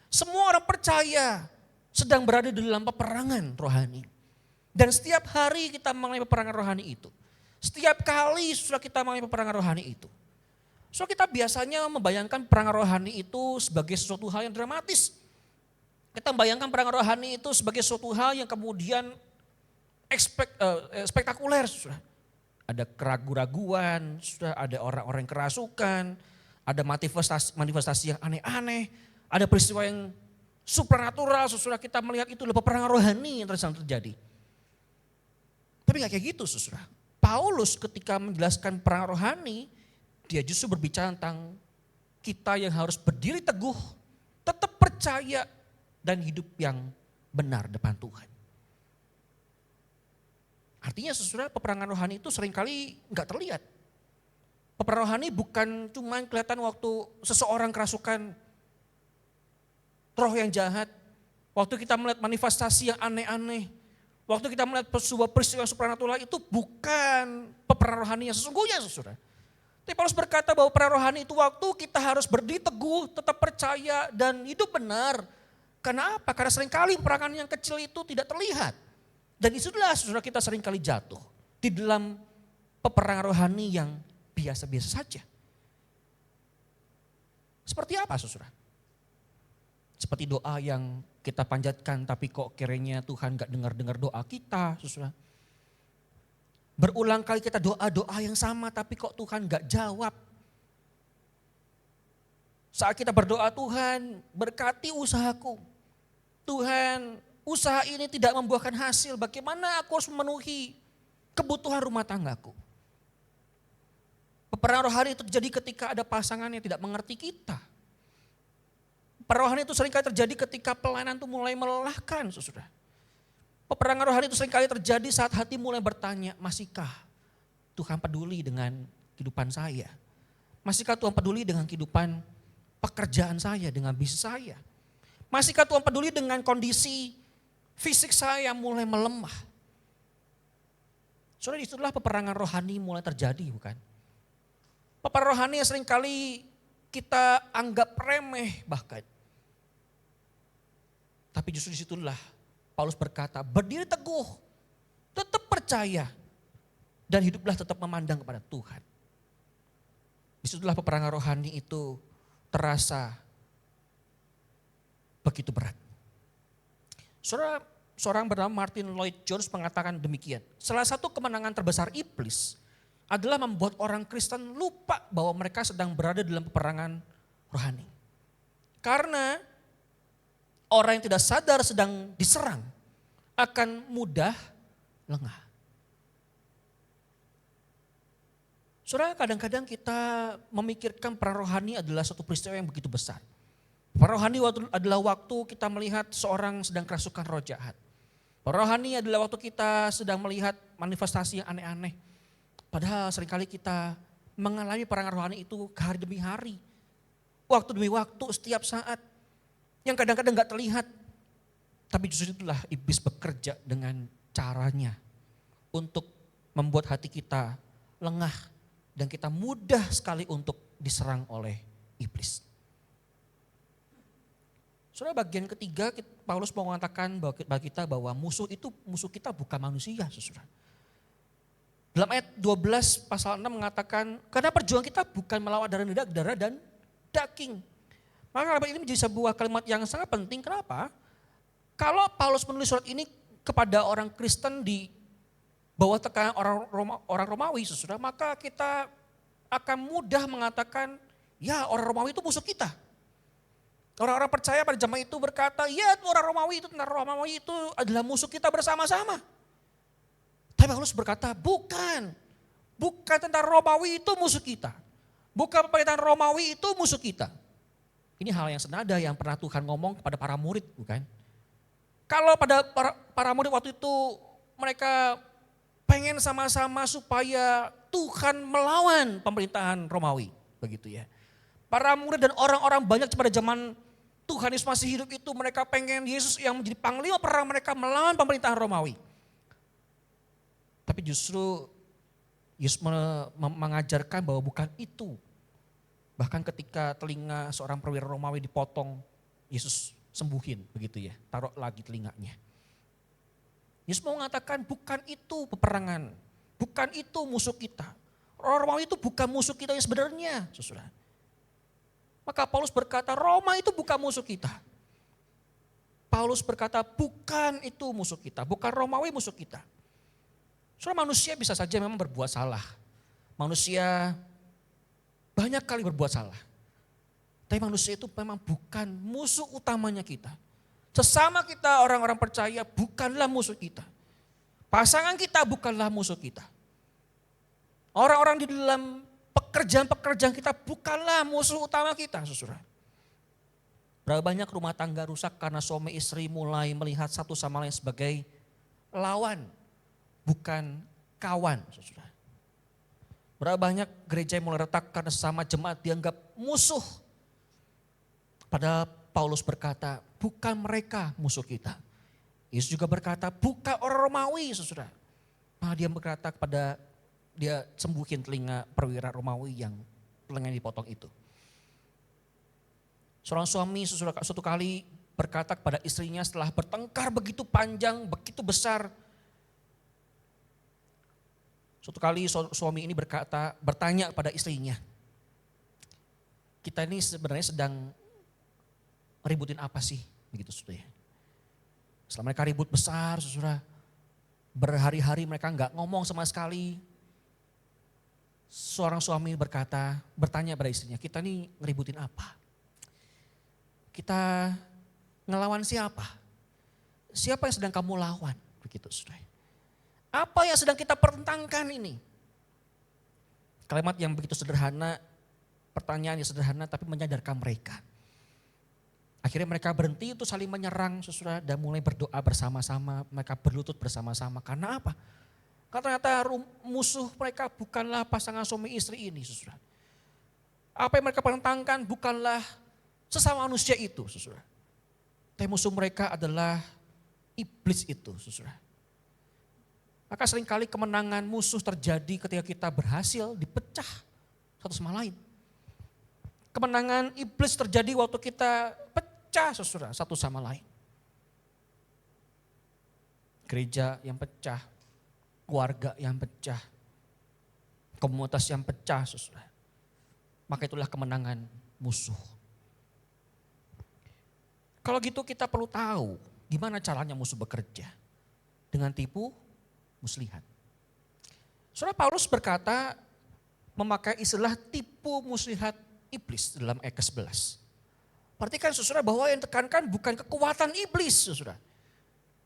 Semua orang percaya sedang berada di dalam peperangan rohani. Dan setiap hari kita mengalami peperangan rohani itu. Setiap kali saudara kita mengalami peperangan rohani itu. Saudara, kita biasanya membayangkan peperangan rohani itu sebagai sesuatu hal yang dramatis. Kita membayangkan peperangan rohani itu sebagai sesuatu hal yang kemudian spektakuler, saudara. Ada keraguan-raguan, saudara, ada orang-orang yang kerasukan, ada manifestasi yang aneh-aneh, ada peristiwa yang supranatural, saudara. Kita melihat itu adalah peperangan rohani yang sedang terjadi. Tapi gak kayak gitu, saudara. Paulus ketika menjelaskan peperangan rohani, dia justru berbicara tentang kita yang harus berdiri teguh, tetap percaya dan hidup yang benar depan Tuhan. Artinya, saudara, peperangan rohani itu seringkali nggak terlihat. Peperangan rohani bukan cuma kelihatan waktu seseorang kerasukan roh yang jahat. Waktu kita melihat manifestasi yang aneh-aneh. Waktu kita melihat sebuah peristiwa supranatural, itu bukan peperangan rohani yang sesungguhnya, saudara. Tapi Paulus berkata bahwa peperangan rohani itu waktu kita harus berdiri teguh, tetap percaya dan hidup benar. Karena apa? Karena seringkali peperangan yang kecil itu tidak terlihat. Dan itulah, saudara, kita seringkali jatuh di dalam peperangan rohani yang biasa-biasa saja. Seperti apa, saudara? Seperti doa yang kita panjatkan tapi kok kiranya Tuhan gak dengar-dengar doa kita, saudara. Berulang kali kita doa-doa yang sama tapi kok Tuhan gak jawab. Saat kita berdoa, Tuhan berkati usahaku. Tuhan, usaha ini tidak membuahkan hasil, bagaimana aku harus memenuhi kebutuhan rumah tanggaku. Peperangan rohani itu terjadi ketika ada pasangan yang tidak mengerti kita. Peperangan rohani itu seringkali terjadi ketika pelayanan itu mulai melelahkan, saudara. Peperangan rohani itu seringkali terjadi saat hati mulai bertanya, masihkah Tuhan peduli dengan kehidupan saya? Masihkah Tuhan peduli dengan kehidupan pekerjaan saya, dengan bisnis saya? Masihkah Tuhan peduli dengan kondisi fisik saya yang mulai melemah? Saudara, itulah peperangan rohani mulai terjadi, bukan? Peperangan rohani yang seringkali kita anggap remeh bahkan. Tapi justru disitulah Paulus berkata, berdiri teguh, tetap percaya, dan hiduplah tetap memandang kepada Tuhan. Disitulah peperangan rohani itu terasa begitu berat. Saudara, seorang bernama Martin Lloyd Jones mengatakan demikian. Salah satu kemenangan terbesar iblis adalah membuat orang Kristen lupa bahwa mereka sedang berada dalam peperangan rohani. Karena orang yang tidak sadar sedang diserang akan mudah lengah. Saudara, kadang-kadang kita memikirkan perang rohani adalah satu peristiwa yang begitu besar. Perang rohani adalah waktu kita melihat seorang sedang kerasukan roh jahat. Perang rohani adalah waktu kita sedang melihat manifestasi yang aneh-aneh. Padahal seringkali kita mengalami perang rohani itu hari demi hari. Waktu demi waktu, setiap saat. Yang kadang-kadang gak terlihat. Tapi justru itulah iblis bekerja dengan caranya. Untuk membuat hati kita lengah. Dan kita mudah sekali untuk diserang oleh iblis. Saudara, bagian ketiga Paulus mau mengatakan bagi kita bahwa musuh kita bukan manusia, saudara. Dalam ayat 12 pasal 6 mengatakan, karena perjuangan kita bukan melawan darah dan daging. Maka kalimat ini menjadi sebuah kalimat yang sangat penting. Kenapa? Kalau Paulus menulis surat ini kepada orang Kristen di bawah tekanan orang Romawi, saudara, maka kita akan mudah mengatakan, ya orang Romawi itu musuh kita. Orang-orang percaya pada zaman itu berkata, ya orang Romawi itu adalah musuh kita bersama-sama. Tapi Paulus berkata, bukan tentara Romawi itu musuh kita. Bukan pemerintahan Romawi itu musuh kita. Ini hal yang senada yang pernah Tuhan ngomong kepada para murid, bukan? Kalau pada para murid waktu itu mereka pengen sama-sama supaya Tuhan melawan pemerintahan Romawi, begitu ya. Para murid dan orang-orang banyak pada zaman Tuhan Yesus masih hidup itu mereka pengen Yesus yang menjadi panglima perang mereka melawan pemerintahan Romawi. Tapi justru Yesus mengajarkan bahwa bukan itu. Bahkan ketika telinga seorang perwira Romawi dipotong, Yesus sembuhin begitu ya, taruh lagi telinganya. Yesus mau mengatakan bukan itu peperangan, bukan itu musuh kita. Orang Romawi itu bukan musuh kita yang sebenarnya, saudara. Maka Paulus berkata Roma itu bukan musuh kita. Paulus berkata bukan itu musuh kita, bukan Romawi musuh kita. Saudara, manusia bisa saja memang berbuat salah. Manusia banyak kali berbuat salah. Tapi manusia itu memang bukan musuh utamanya kita. Sesama kita orang-orang percaya bukanlah musuh kita. Pasangan kita bukanlah musuh kita. Orang-orang di dalam pekerjaan-pekerjaan kita bukanlah musuh utama kita, saudara. Berapa banyak rumah tangga rusak karena suami istri mulai melihat satu sama lain sebagai lawan, bukan kawan, saudara. Berapa banyak gereja yang mulai retak karena sesama jemaat dianggap musuh. Padahal Paulus berkata, bukan mereka musuh kita. Yesus juga berkata, bukan orang Romawi, saudara. Nah, dia berkata kepada dia sembuhin telinga perwira Romawi yang telinganya dipotong itu. Seorang suami suatu kali berkata kepada istrinya setelah bertengkar begitu panjang, begitu besar. Suatu kali suami ini bertanya kepada istrinya, kita ini sebenarnya sedang ributin apa sih? Begitu, saudara. Setelah mereka ribut besar, saudara, berhari-hari mereka nggak ngomong sama sekali. Seorang suami bertanya pada istrinya, kita ini ngeributin apa? Kita ngelawan siapa? Siapa yang sedang kamu lawan? Begitu, saudara. Apa yang sedang kita pertentangkan ini? Kalimat yang begitu sederhana, pertanyaan yang sederhana tapi menyadarkan mereka. Akhirnya mereka berhenti untuk saling menyerang, saudara, dan mulai berdoa bersama-sama. Mereka berlutut bersama-sama. Karena apa? Karena ternyata musuh mereka bukanlah pasangan suami istri ini, saudara. Apa yang mereka pertentangkan bukanlah sesama manusia itu, saudara. Tapi musuh mereka adalah iblis itu, saudara. Maka seringkali kemenangan musuh terjadi ketika kita berhasil dipecah satu sama lain. Kemenangan iblis terjadi waktu kita pecah, saudara, satu sama lain. Gereja yang pecah, keluarga yang pecah, komunitas yang pecah, saudara. Maka itulah kemenangan musuh. Kalau gitu kita perlu tahu Gimana caranya musuh bekerja? Dengan tipu muslihat. Saudara, Paulus berkata memakai istilah tipu muslihat iblis dalam ayat ke-11. Perhatikan saudara bahwa yang tekankan bukan kekuatan iblis saudara.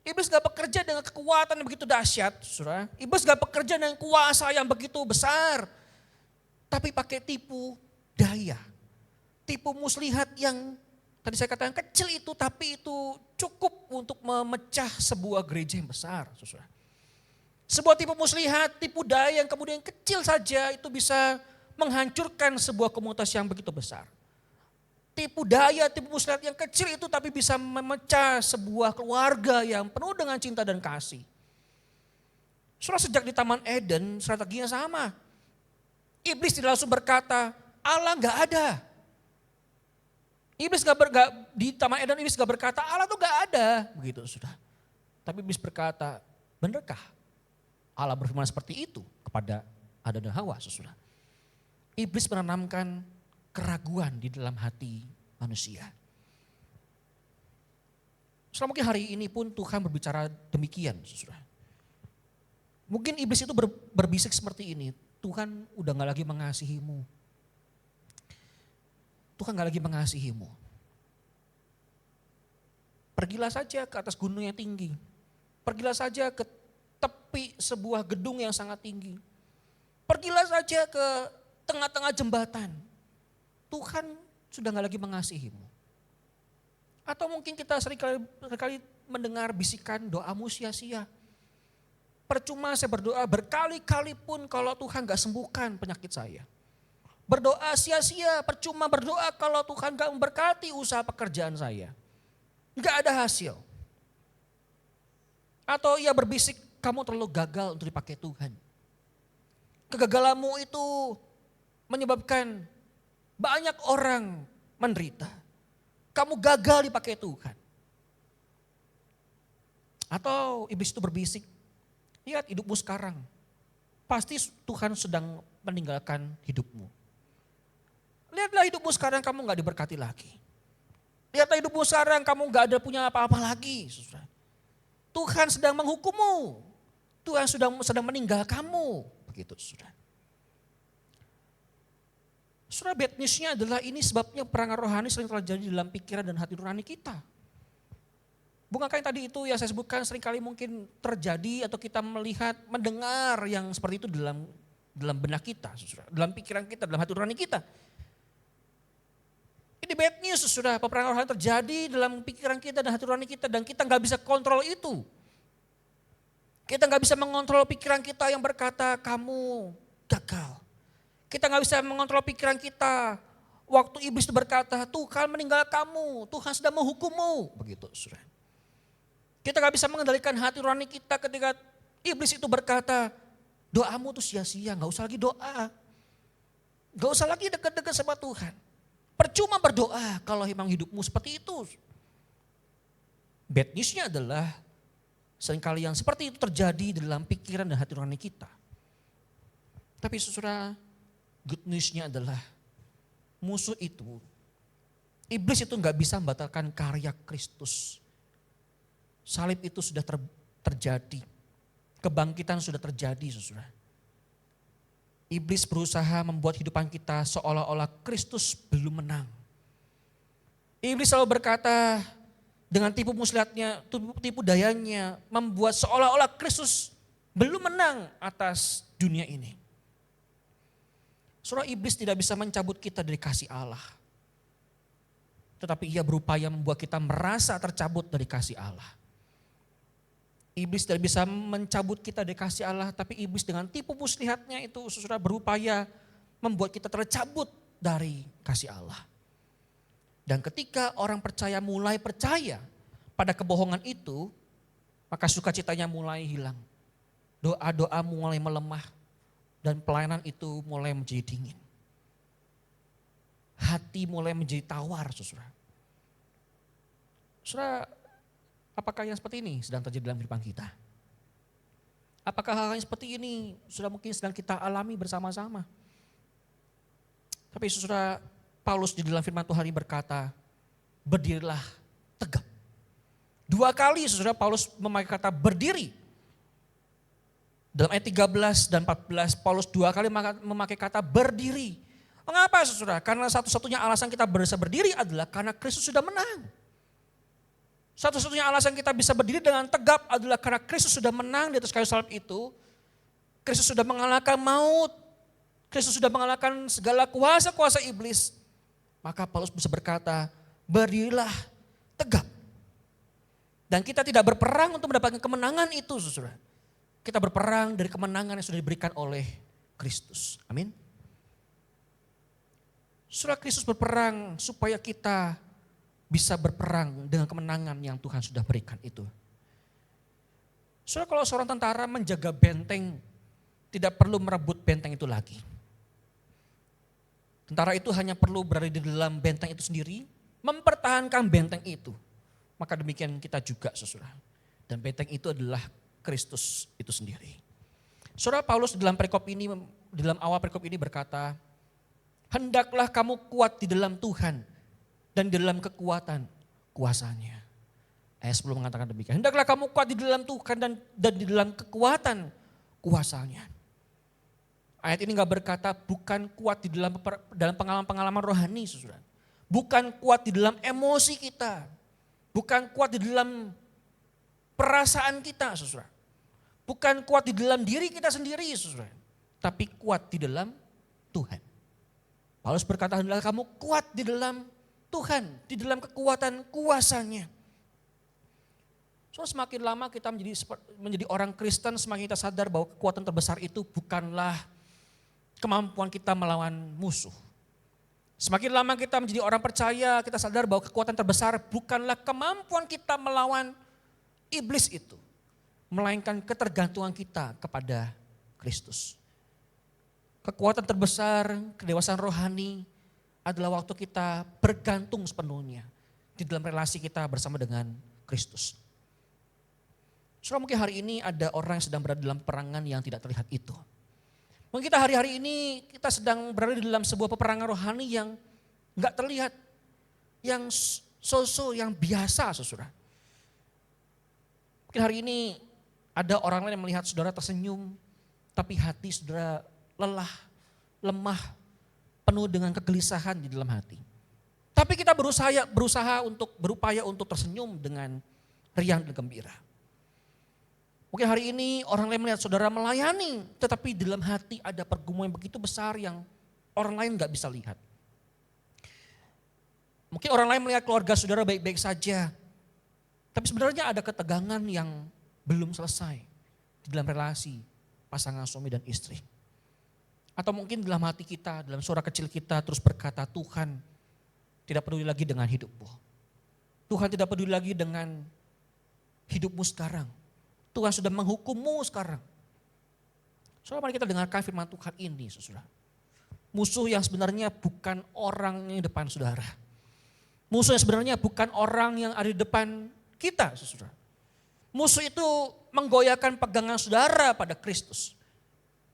Iblis gak bekerja dengan kekuatan yang begitu dahsyat saudara. Iblis gak bekerja dengan kuasa yang begitu besar. Tapi pakai tipu daya. Tipu muslihat yang tadi saya katakan kecil itu, tapi itu cukup untuk memecah sebuah gereja yang besar saudara. Sebuah tipu muslihat, tipu daya yang kemudian kecil saja itu bisa menghancurkan sebuah komunitas yang begitu besar. Tipu daya, tipu muslihat yang kecil itu tapi bisa memecah sebuah keluarga yang penuh dengan cinta dan kasih. Saudara, sejak di Taman Eden strateginya sama. Iblis tidak langsung berkata, Allah gak ada. Iblis di Taman Eden iblis gak berkata, Allah tuh gak ada. Begitu sudah. Tapi iblis berkata, benarkah Allah berfirman seperti itu kepada Adam dan Hawa sesudah. Iblis menanamkan keraguan di dalam hati manusia. Selama mungkin hari ini pun Tuhan berbicara demikian sesudah. Mungkin iblis itu berbisik seperti ini, Tuhan udah gak lagi mengasihimu. Tuhan gak lagi mengasihimu. Pergilah saja ke atas gunung yang tinggi. Pergilah saja ke tepi sebuah gedung yang sangat tinggi. Pergilah saja ke tengah-tengah jembatan. Tuhan sudah gak lagi mengasihimu. Atau mungkin kita seringkali mendengar bisikan doamu sia-sia. Percuma saya berdoa berkali-kali pun kalau Tuhan gak sembuhkan penyakit saya. Berdoa sia-sia, percuma berdoa kalau Tuhan gak memberkati usaha pekerjaan saya. Gak ada hasil. Atau ia berbisik, kamu terlalu gagal untuk dipakai Tuhan. Kegagalanmu itu menyebabkan banyak orang menderita. Kamu gagal dipakai Tuhan. Atau iblis itu berbisik, lihat hidupmu sekarang. Pasti Tuhan sedang meninggalkan hidupmu. Lihatlah hidupmu sekarang kamu gak diberkati lagi. Lihatlah hidupmu sekarang kamu gak ada punya apa-apa lagi. Saudara. Tuhan sedang menghukummu. Tuhan sedang meninggal kamu. Begitu saudara. Saudara, bad news-nya adalah ini sebabnya perangan rohani sering terjadi dalam pikiran dan hati nurani kita. Bukankah yang tadi itu yang saya sebutkan seringkali mungkin terjadi atau kita melihat, mendengar yang seperti itu dalam benak kita, saudara. Dalam pikiran kita, dalam hati nurani kita. Ini bad news saudara, peperangan rohani terjadi dalam pikiran kita dan hati nurani kita dan kita gak bisa kontrol itu. Kita gak bisa mengontrol pikiran kita yang berkata kamu gagal. Kita gak bisa mengontrol pikiran kita waktu iblis itu berkata Tuhan meninggal kamu, Tuhan sedang menghukummu. Begitu saudara. Kita gak bisa mengendalikan hati nurani kita ketika iblis itu berkata doamu tuh sia-sia, gak usah lagi doa. Gak usah lagi dekat-dekat sama Tuhan. Percuma berdoa kalau memang hidupmu seperti itu. Bad news-nya adalah seringkali yang seperti itu terjadi dalam pikiran dan hati nurani kita. Tapi saudara, good news-nya adalah musuh itu, iblis itu gak bisa membatalkan karya Kristus. Salib itu sudah terjadi, kebangkitan sudah terjadi saudara. Iblis berusaha membuat kehidupan kita seolah-olah Kristus belum menang. Iblis selalu berkata dengan tipu muslihatnya, tipu dayanya, membuat seolah-olah Kristus belum menang atas dunia ini. Saudara, iblis tidak bisa mencabut kita dari kasih Allah. Tetapi ia berupaya membuat kita merasa tercabut dari kasih Allah. Iblis tidak bisa mencabut kita dari kasih Allah, tapi iblis dengan tipu muslihatnya itu saudara berupaya membuat kita tercabut dari kasih Allah. Dan ketika orang percaya mulai percaya pada kebohongan itu, maka sukacitanya mulai hilang. Doa-doa mulai melemah dan pelayanan itu mulai menjadi dingin. Hati mulai menjadi tawar saudara. Saudara, apakah yang seperti ini sedang terjadi dalam kehidupan kita? Apakah hal yang seperti ini sudah mungkin sedang kita alami bersama-sama? Tapi saudara, Paulus di dalam firman Tuhan ini berkata, berdirilah tegap 2 kali saudara Paulus memakai kata berdiri. Dalam ayat 13 dan 14 Paulus 2 kali memakai kata berdiri. Mengapa saudara? Karena satu-satunya alasan kita bisa berdiri adalah karena Kristus sudah menang. Satu-satunya alasan kita bisa berdiri dengan tegap adalah karena Kristus sudah menang di atas kayu salib itu. Kristus sudah mengalahkan maut. Kristus sudah mengalahkan segala kuasa-kuasa iblis. Maka Paulus bisa berkata, berdirilah tegap. Dan kita tidak berperang untuk mendapatkan kemenangan itu saudara. Kita berperang dari kemenangan yang sudah diberikan oleh Kristus. Amin. Saudara, Kristus berperang supaya kita bisa berperang dengan kemenangan yang Tuhan sudah berikan itu. Saudara, kalau seorang tentara menjaga benteng, tidak perlu merebut benteng itu lagi. Tentara itu hanya perlu berada di dalam benteng itu sendiri, mempertahankan benteng itu. Maka demikian kita juga saudara. Dan benteng itu adalah Kristus itu sendiri. Saudara, Paulus dalam awal perikop ini berkata, hendaklah kamu kuat di dalam Tuhan dan di dalam kekuatan kuasanya. Ayat 10 mengatakan demikian. Hendaklah kamu kuat di dalam Tuhan dan di dalam kekuatan kuasanya. Ayat ini gak berkata bukan kuat di dalam pengalaman-pengalaman rohani saudara. Bukan kuat di dalam emosi kita. Bukan kuat di dalam perasaan kita saudara. Bukan kuat di dalam diri kita sendiri saudara. Tapi kuat di dalam Tuhan. Paulus berkata, hendaklah kamu kuat di dalam Tuhan, di dalam kekuatan kuasanya. So, semakin lama kita menjadi orang Kristen, semakin kita sadar bahwa kekuatan terbesar itu bukanlah kemampuan kita melawan musuh. Semakin lama kita menjadi orang percaya, kita sadar bahwa kekuatan terbesar bukanlah kemampuan kita melawan iblis itu. Melainkan ketergantungan kita kepada Kristus. Kekuatan terbesar, kedewasaan rohani adalah waktu kita bergantung sepenuhnya di dalam relasi kita bersama dengan Kristus. Saudara, mungkin hari ini ada orang yang sedang berada dalam peperangan yang tidak terlihat itu. Mungkin kita hari-hari ini kita sedang berada di dalam sebuah peperangan rohani yang enggak terlihat. Yang yang biasa saudara. Mungkin hari ini ada orang lain yang melihat saudara tersenyum, tapi hati saudara lelah, lemah, penuh dengan kegelisahan di dalam hati. Tapi kita berupaya untuk tersenyum dengan riang dan gembira. Mungkin hari ini orang lain melihat saudara melayani, tetapi di dalam hati ada pergumulan yang begitu besar yang orang lain gak bisa lihat. Mungkin orang lain melihat keluarga saudara baik-baik saja, tapi sebenarnya ada ketegangan yang belum selesai di dalam relasi pasangan suami dan istri. Atau mungkin dalam hati kita, dalam suara kecil kita terus berkata, Tuhan tidak peduli lagi dengan hidupmu. Tuhan tidak peduli lagi dengan hidupmu sekarang. Tuhan sudah menghukummu sekarang. Saudara, mari kita dengarkan firman Tuhan ini, saudara. Musuh yang sebenarnya bukan orang yang di depan saudara. Musuh yang sebenarnya bukan orang yang ada di depan kita, saudara. Musuh itu menggoyahkan pegangan saudara pada Kristus.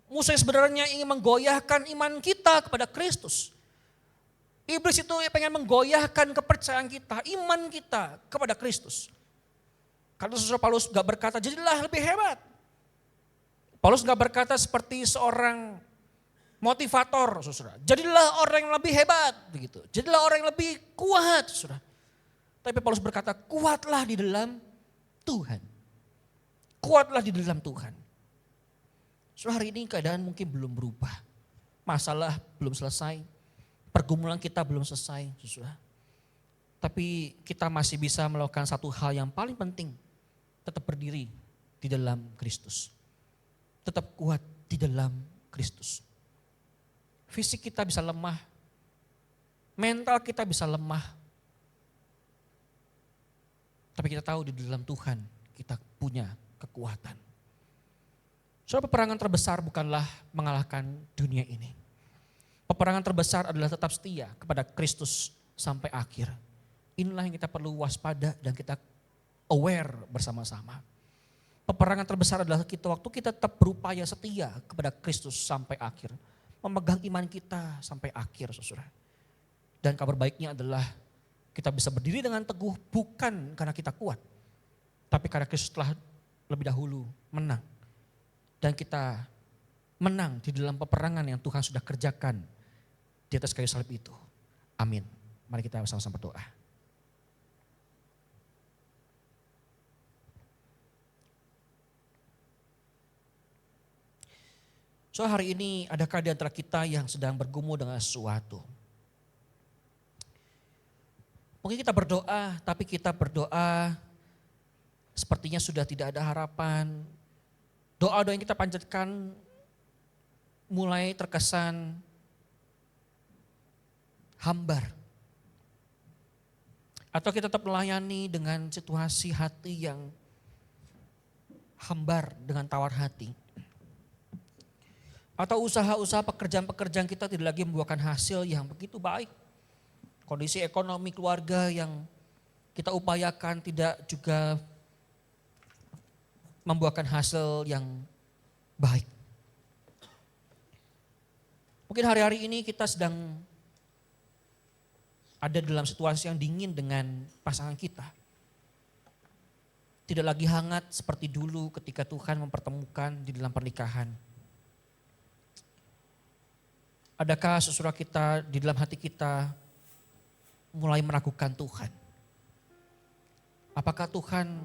Musuh yang sebenarnya ingin menggoyahkan iman kita kepada Kristus. Iblis itu pengen menggoyahkan kepercayaan kita, iman kita kepada Kristus. Karena saudara, Paulus gak berkata jadilah lebih hebat. Paulus gak berkata seperti seorang motivator, saudara. Jadilah orang yang lebih hebat, begitu. Jadilah orang yang lebih kuat, saudara. Tapi Paulus berkata kuatlah di dalam Tuhan. Kuatlah di dalam Tuhan. Saudara, hari ini keadaan mungkin belum berubah. Masalah belum selesai. Pergumulan kita belum selesai, saudara. Tapi kita masih bisa melakukan satu hal yang paling penting. Tetap berdiri di dalam Kristus. Tetap kuat di dalam Kristus. Fisik kita bisa lemah. Mental kita bisa lemah. Tapi kita tahu di dalam Tuhan kita punya kekuatan. Saudara, peperangan terbesar bukanlah mengalahkan dunia ini. Peperangan terbesar adalah tetap setia kepada Kristus sampai akhir. Inilah yang kita perlu waspada dan kita aware bersama-sama. Peperangan terbesar adalah waktu kita tetap berupaya setia kepada Kristus sampai akhir. Memegang iman kita sampai akhir, saudara. Dan kabar baiknya adalah kita bisa berdiri dengan teguh bukan karena kita kuat. Tapi karena Kristus telah lebih dahulu menang. Dan kita menang di dalam peperangan yang Tuhan sudah kerjakan di atas kayu salib itu. Amin. Mari kita sama-sama berdoa. So hari ini adakah di antara kita yang sedang bergumul dengan sesuatu? Mungkin kita berdoa, tapi kita berdoa sepertinya sudah tidak ada harapan. Doa-doa yang kita panjatkan mulai terkesan hambar. Atau kita tetap melayani dengan situasi hati yang hambar dengan tawar hati. Atau usaha-usaha pekerjaan-pekerjaan kita tidak lagi membuahkan hasil yang begitu baik. Kondisi ekonomi keluarga yang kita upayakan tidak juga membuahkan hasil yang baik. Mungkin hari-hari ini kita sedang ada dalam situasi yang dingin dengan pasangan kita. Tidak lagi hangat seperti dulu ketika Tuhan mempertemukan di dalam pernikahan. Adakah sesuatu kita di dalam hati kita mulai meragukan Tuhan? Apakah Tuhan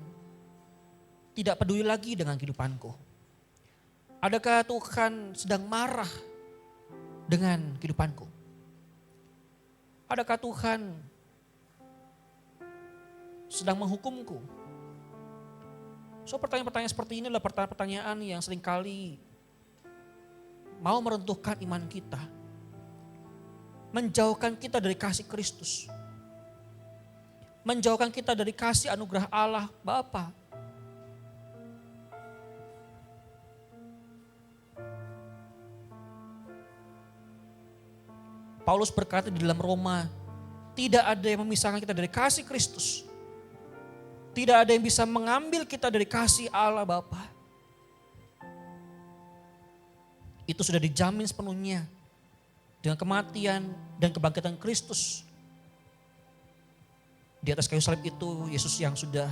tidak peduli lagi dengan kehidupanku? Adakah Tuhan sedang marah dengan kehidupanku? Adakah Tuhan sedang menghukumku? So pertanyaan-pertanyaan seperti ini adalah pertanyaan-pertanyaan yang seringkali mau meruntuhkan iman kita. Menjauhkan kita dari kasih Kristus. Menjauhkan kita dari kasih anugerah Allah Bapa. Paulus berkata di dalam Roma, tidak ada yang memisahkan kita dari kasih Kristus. Tidak ada yang bisa mengambil kita dari kasih Allah Bapa. Itu sudah dijamin sepenuhnya dengan kematian dan kebangkitan Kristus. Di atas kayu salib itu Yesus yang sudah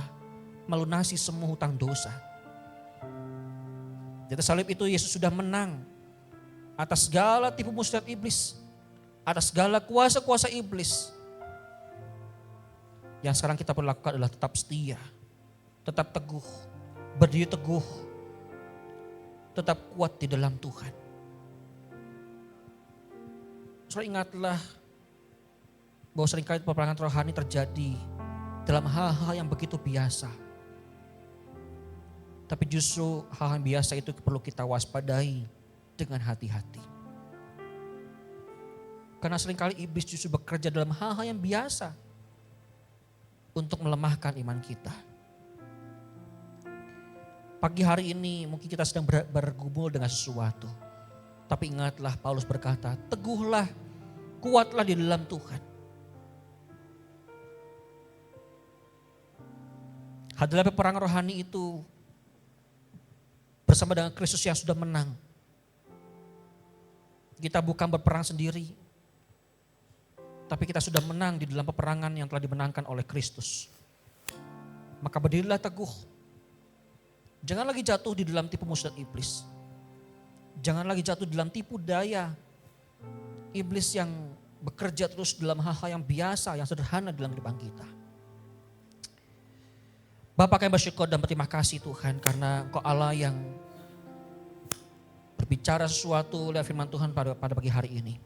melunasi semua hutang dosa. Di atas salib itu Yesus sudah menang atas segala tipu muslihat iblis, atas segala kuasa-kuasa iblis. Yang sekarang kita perlu lakukan adalah tetap setia, tetap teguh, berdiri teguh, tetap kuat di dalam Tuhan. Saudara ingatlah bahwa seringkali peperangan rohani terjadi dalam hal-hal yang begitu biasa. Tapi justru hal yang biasa itu perlu kita waspadai dengan hati-hati. Karena seringkali iblis justru bekerja dalam hal-hal yang biasa untuk melemahkan iman kita. Pagi hari ini mungkin kita sedang bergumul dengan sesuatu. Tapi ingatlah Paulus berkata, teguhlah, kuatlah di dalam Tuhan. Hadapi peperangan rohani itu bersama dengan Kristus yang sudah menang. Kita bukan berperang sendiri, tapi kita sudah menang di dalam peperangan yang telah dimenangkan oleh Kristus. Maka berdirilah teguh. Jangan lagi jatuh di dalam tipu muslihat iblis. Jangan lagi jatuh dalam tipu daya iblis yang bekerja terus dalam hal-hal yang biasa, yang sederhana dalam kehidupan kita. Bapa, kami bersyukur dan berterima kasih Tuhan karena Engkau Allah yang berbicara sesuatu lewat firman Tuhan pada pagi hari ini.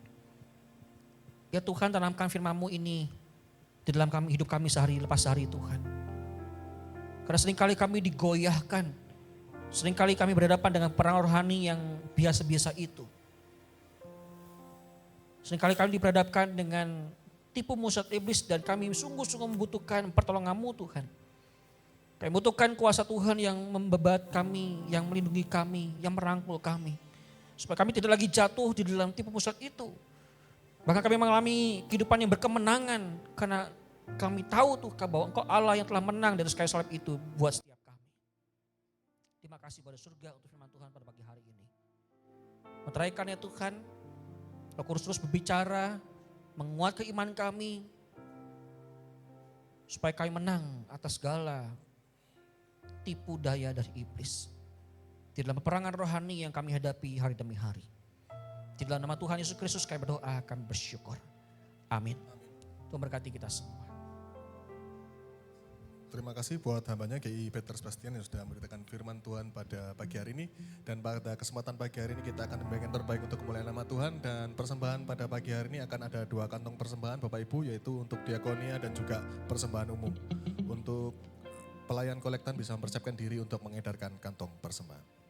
Ya Tuhan, tanamkan firman-Mu ini di dalam hidup kami sehari lepas hari Tuhan. Karena seringkali kami digoyahkan. Seringkali kami berhadapan dengan perang rohani yang biasa-biasa itu. Seringkali kami diperhadapkan dengan tipu muslihat iblis dan kami sungguh-sungguh membutuhkan pertolongan-Mu Tuhan. Kami membutuhkan kuasa Tuhan yang membebat kami, yang melindungi kami, yang merangkul kami. Supaya kami tidak lagi jatuh di dalam tipu muslihat itu. Bahkan kami mengalami kehidupan yang berkemenangan karena kami tahu tuh bahwa Engkau Allah yang telah menang dari kayu salib itu buat setiap kami. Terima kasih pada surga untuk firman Tuhan pada pagi hari ini. Meteraikan ya Tuhan, Roh Kudus terus berbicara, menguatkan iman kami, supaya kami menang atas segala tipu daya dari iblis. Di dalam peperangan rohani yang kami hadapi hari demi hari. Di dalam nama Tuhan Yesus Kristus kami berdoa, kami bersyukur. Amin. Tuhan berkati kita semua. Terima kasih buat hambanya GI Peter Sebastian yang sudah memberitakan firman Tuhan pada pagi hari ini. Dan pada kesempatan pagi hari ini kita akan memberikan terbaik untuk kemuliaan nama Tuhan. Dan persembahan pada pagi hari ini akan ada 2 kantong persembahan Bapak Ibu, yaitu untuk diakonia dan juga persembahan umum. Untuk pelayan kolektan bisa mempersiapkan diri untuk mengedarkan kantong persembahan.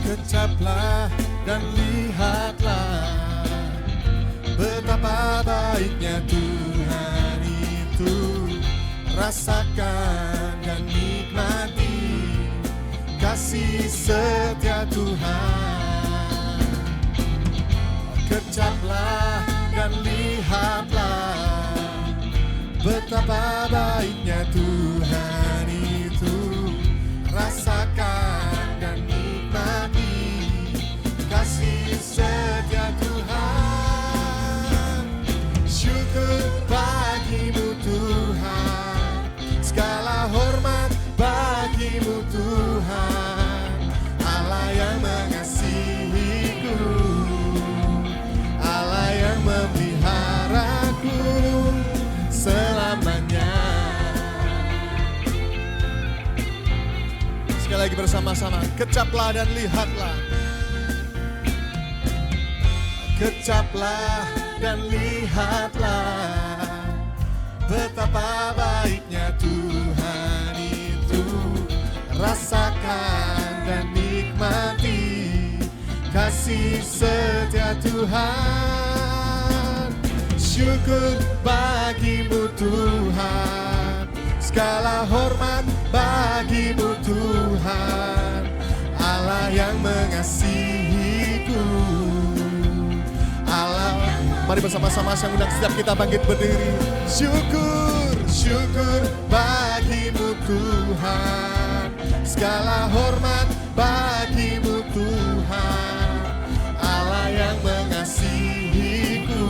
Kecaplah dan lihatlah betapa baiknya Tuhan itu. Rasakan dan nikmati kasih setia Tuhan. Kecaplah dan lihatlah betapa baiknya Tuhan itu. Rasakan dan nikmati kasih setia Tuhan. Syukur bagimu Tuhan, segala hormat bagimu Tuhan. Allah yang mengasihiku, Allah yang memeliharaku selamanya. Sekali lagi bersama-sama, kecaplah dan lihatlah. Kecaplah dan lihatlah betapa baiknya Tuhan itu. Rasakan dan nikmati kasih setia Tuhan. Syukur bagimu Tuhan, segala hormat bagimu Tuhan. Allah yang mengasihiku, Allah. Mari bersama-sama saya undang setiap kita bangkit berdiri. Syukur, syukur bagimu Tuhan, segala hormat bagimu Tuhan. Allah yang mengasihiku,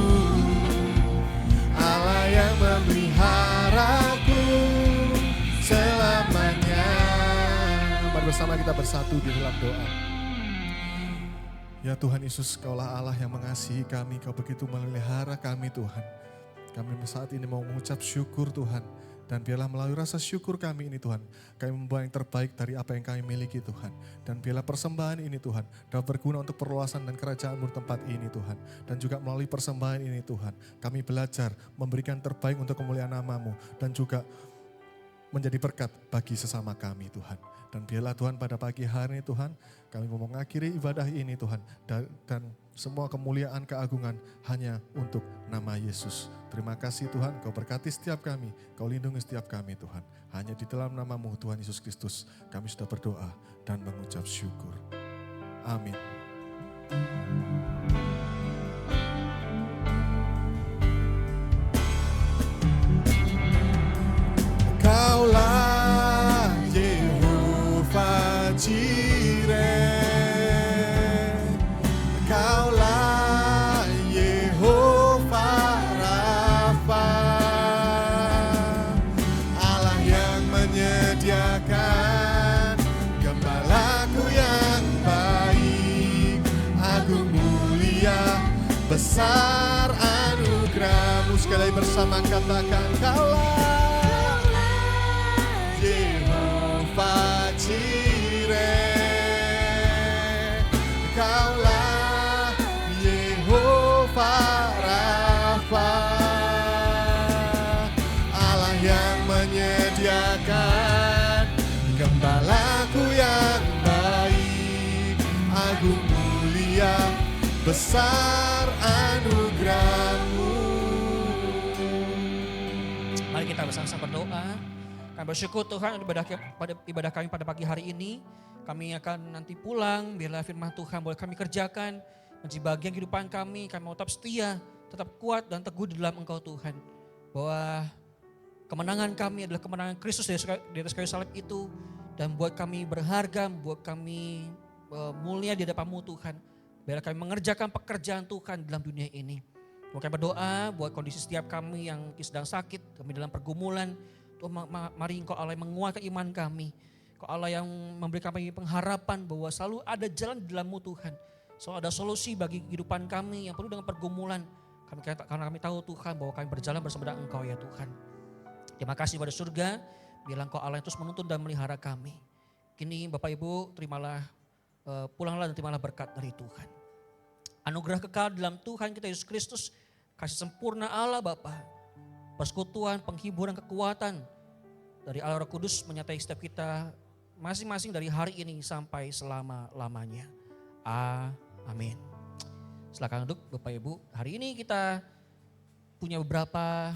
Allah yang memeliharaku selamanya. Mari bersama kita bersatu di dalam doa. Ya Tuhan Yesus, Kaulah Allah yang mengasihi kami, Kau begitu memelihara kami Tuhan. Kami saat ini mau mengucap syukur Tuhan. Dan biarlah melalui rasa syukur kami ini Tuhan, kami membawa yang terbaik dari apa yang kami miliki Tuhan. Dan biarlah persembahan ini Tuhan dapat berguna untuk perluasan dan kerajaan-Mu di tempat ini Tuhan. Dan juga melalui persembahan ini Tuhan, kami belajar memberikan terbaik untuk kemuliaan nama-Mu. Dan juga menjadi berkat bagi sesama kami Tuhan. Dan biarlah Tuhan pada pagi hari ini Tuhan, kami mau mengakhiri ibadah ini Tuhan. Dan semua kemuliaan keagungan hanya untuk nama Yesus. Terima kasih Tuhan, Kau berkati setiap kami, Kau lindungi setiap kami Tuhan. Hanya di dalam nama-Mu Tuhan Yesus Kristus kami sudah berdoa dan mengucap syukur. Amin. Kaulah Yehova Jireh, Kaulah Yehova Rafa, Allah yang menyediakan gembalaku yang baik. Agung mulia besar anugerah-Mu. Sekali bersama katakan, Kaulah Yehova Jireh, Kaulah Yehova Rafa, Allah yang menyediakan gembalaku yang baik. Agung mulia besar anugerah-Mu. Mari kita bersama-sama berdoa. Kami bersyukur Tuhan ibadah kami pada pagi hari ini. Kami akan nanti pulang, biarlah firman Tuhan boleh kami kerjakan. Menjadi bagian kehidupan kami mau tetap setia, tetap kuat dan teguh di dalam Engkau Tuhan. Bahwa kemenangan kami adalah kemenangan Kristus di atas kayu salib itu. Dan buat kami berharga, buat kami mulia di hadapan-Mu Tuhan. Biarlah kami mengerjakan pekerjaan Tuhan dalam dunia ini. Kami berdoa buat kondisi setiap kami yang sedang sakit, kami dalam pergumulan. Tuhan, mari Engkau Allah yang menguatkan iman kami. Engkau Allah yang memberikan kami pengharapan bahwa selalu ada jalan di dalam-Mu Tuhan. Selalu ada solusi bagi kehidupan kami yang penuh dengan pergumulan. Karena kami tahu Tuhan bahwa kami berjalan bersama dengan Engkau ya Tuhan. Terima kasih pada surga. Biarlah Engkau Allah yang terus menuntun dan melihara kami. Kini Bapak Ibu terimalah, pulanglah dan terimalah berkat dari Tuhan. Anugerah kekal dalam Tuhan kita Yesus Kristus, kasih sempurna Allah Bapa, persekutuan, penghiburan, kekuatan dari Allah Roh Kudus menyertai setiap kita masing-masing dari hari ini sampai selama-lamanya. Amin. Silakan duduk Bapak Ibu. Hari ini kita punya beberapa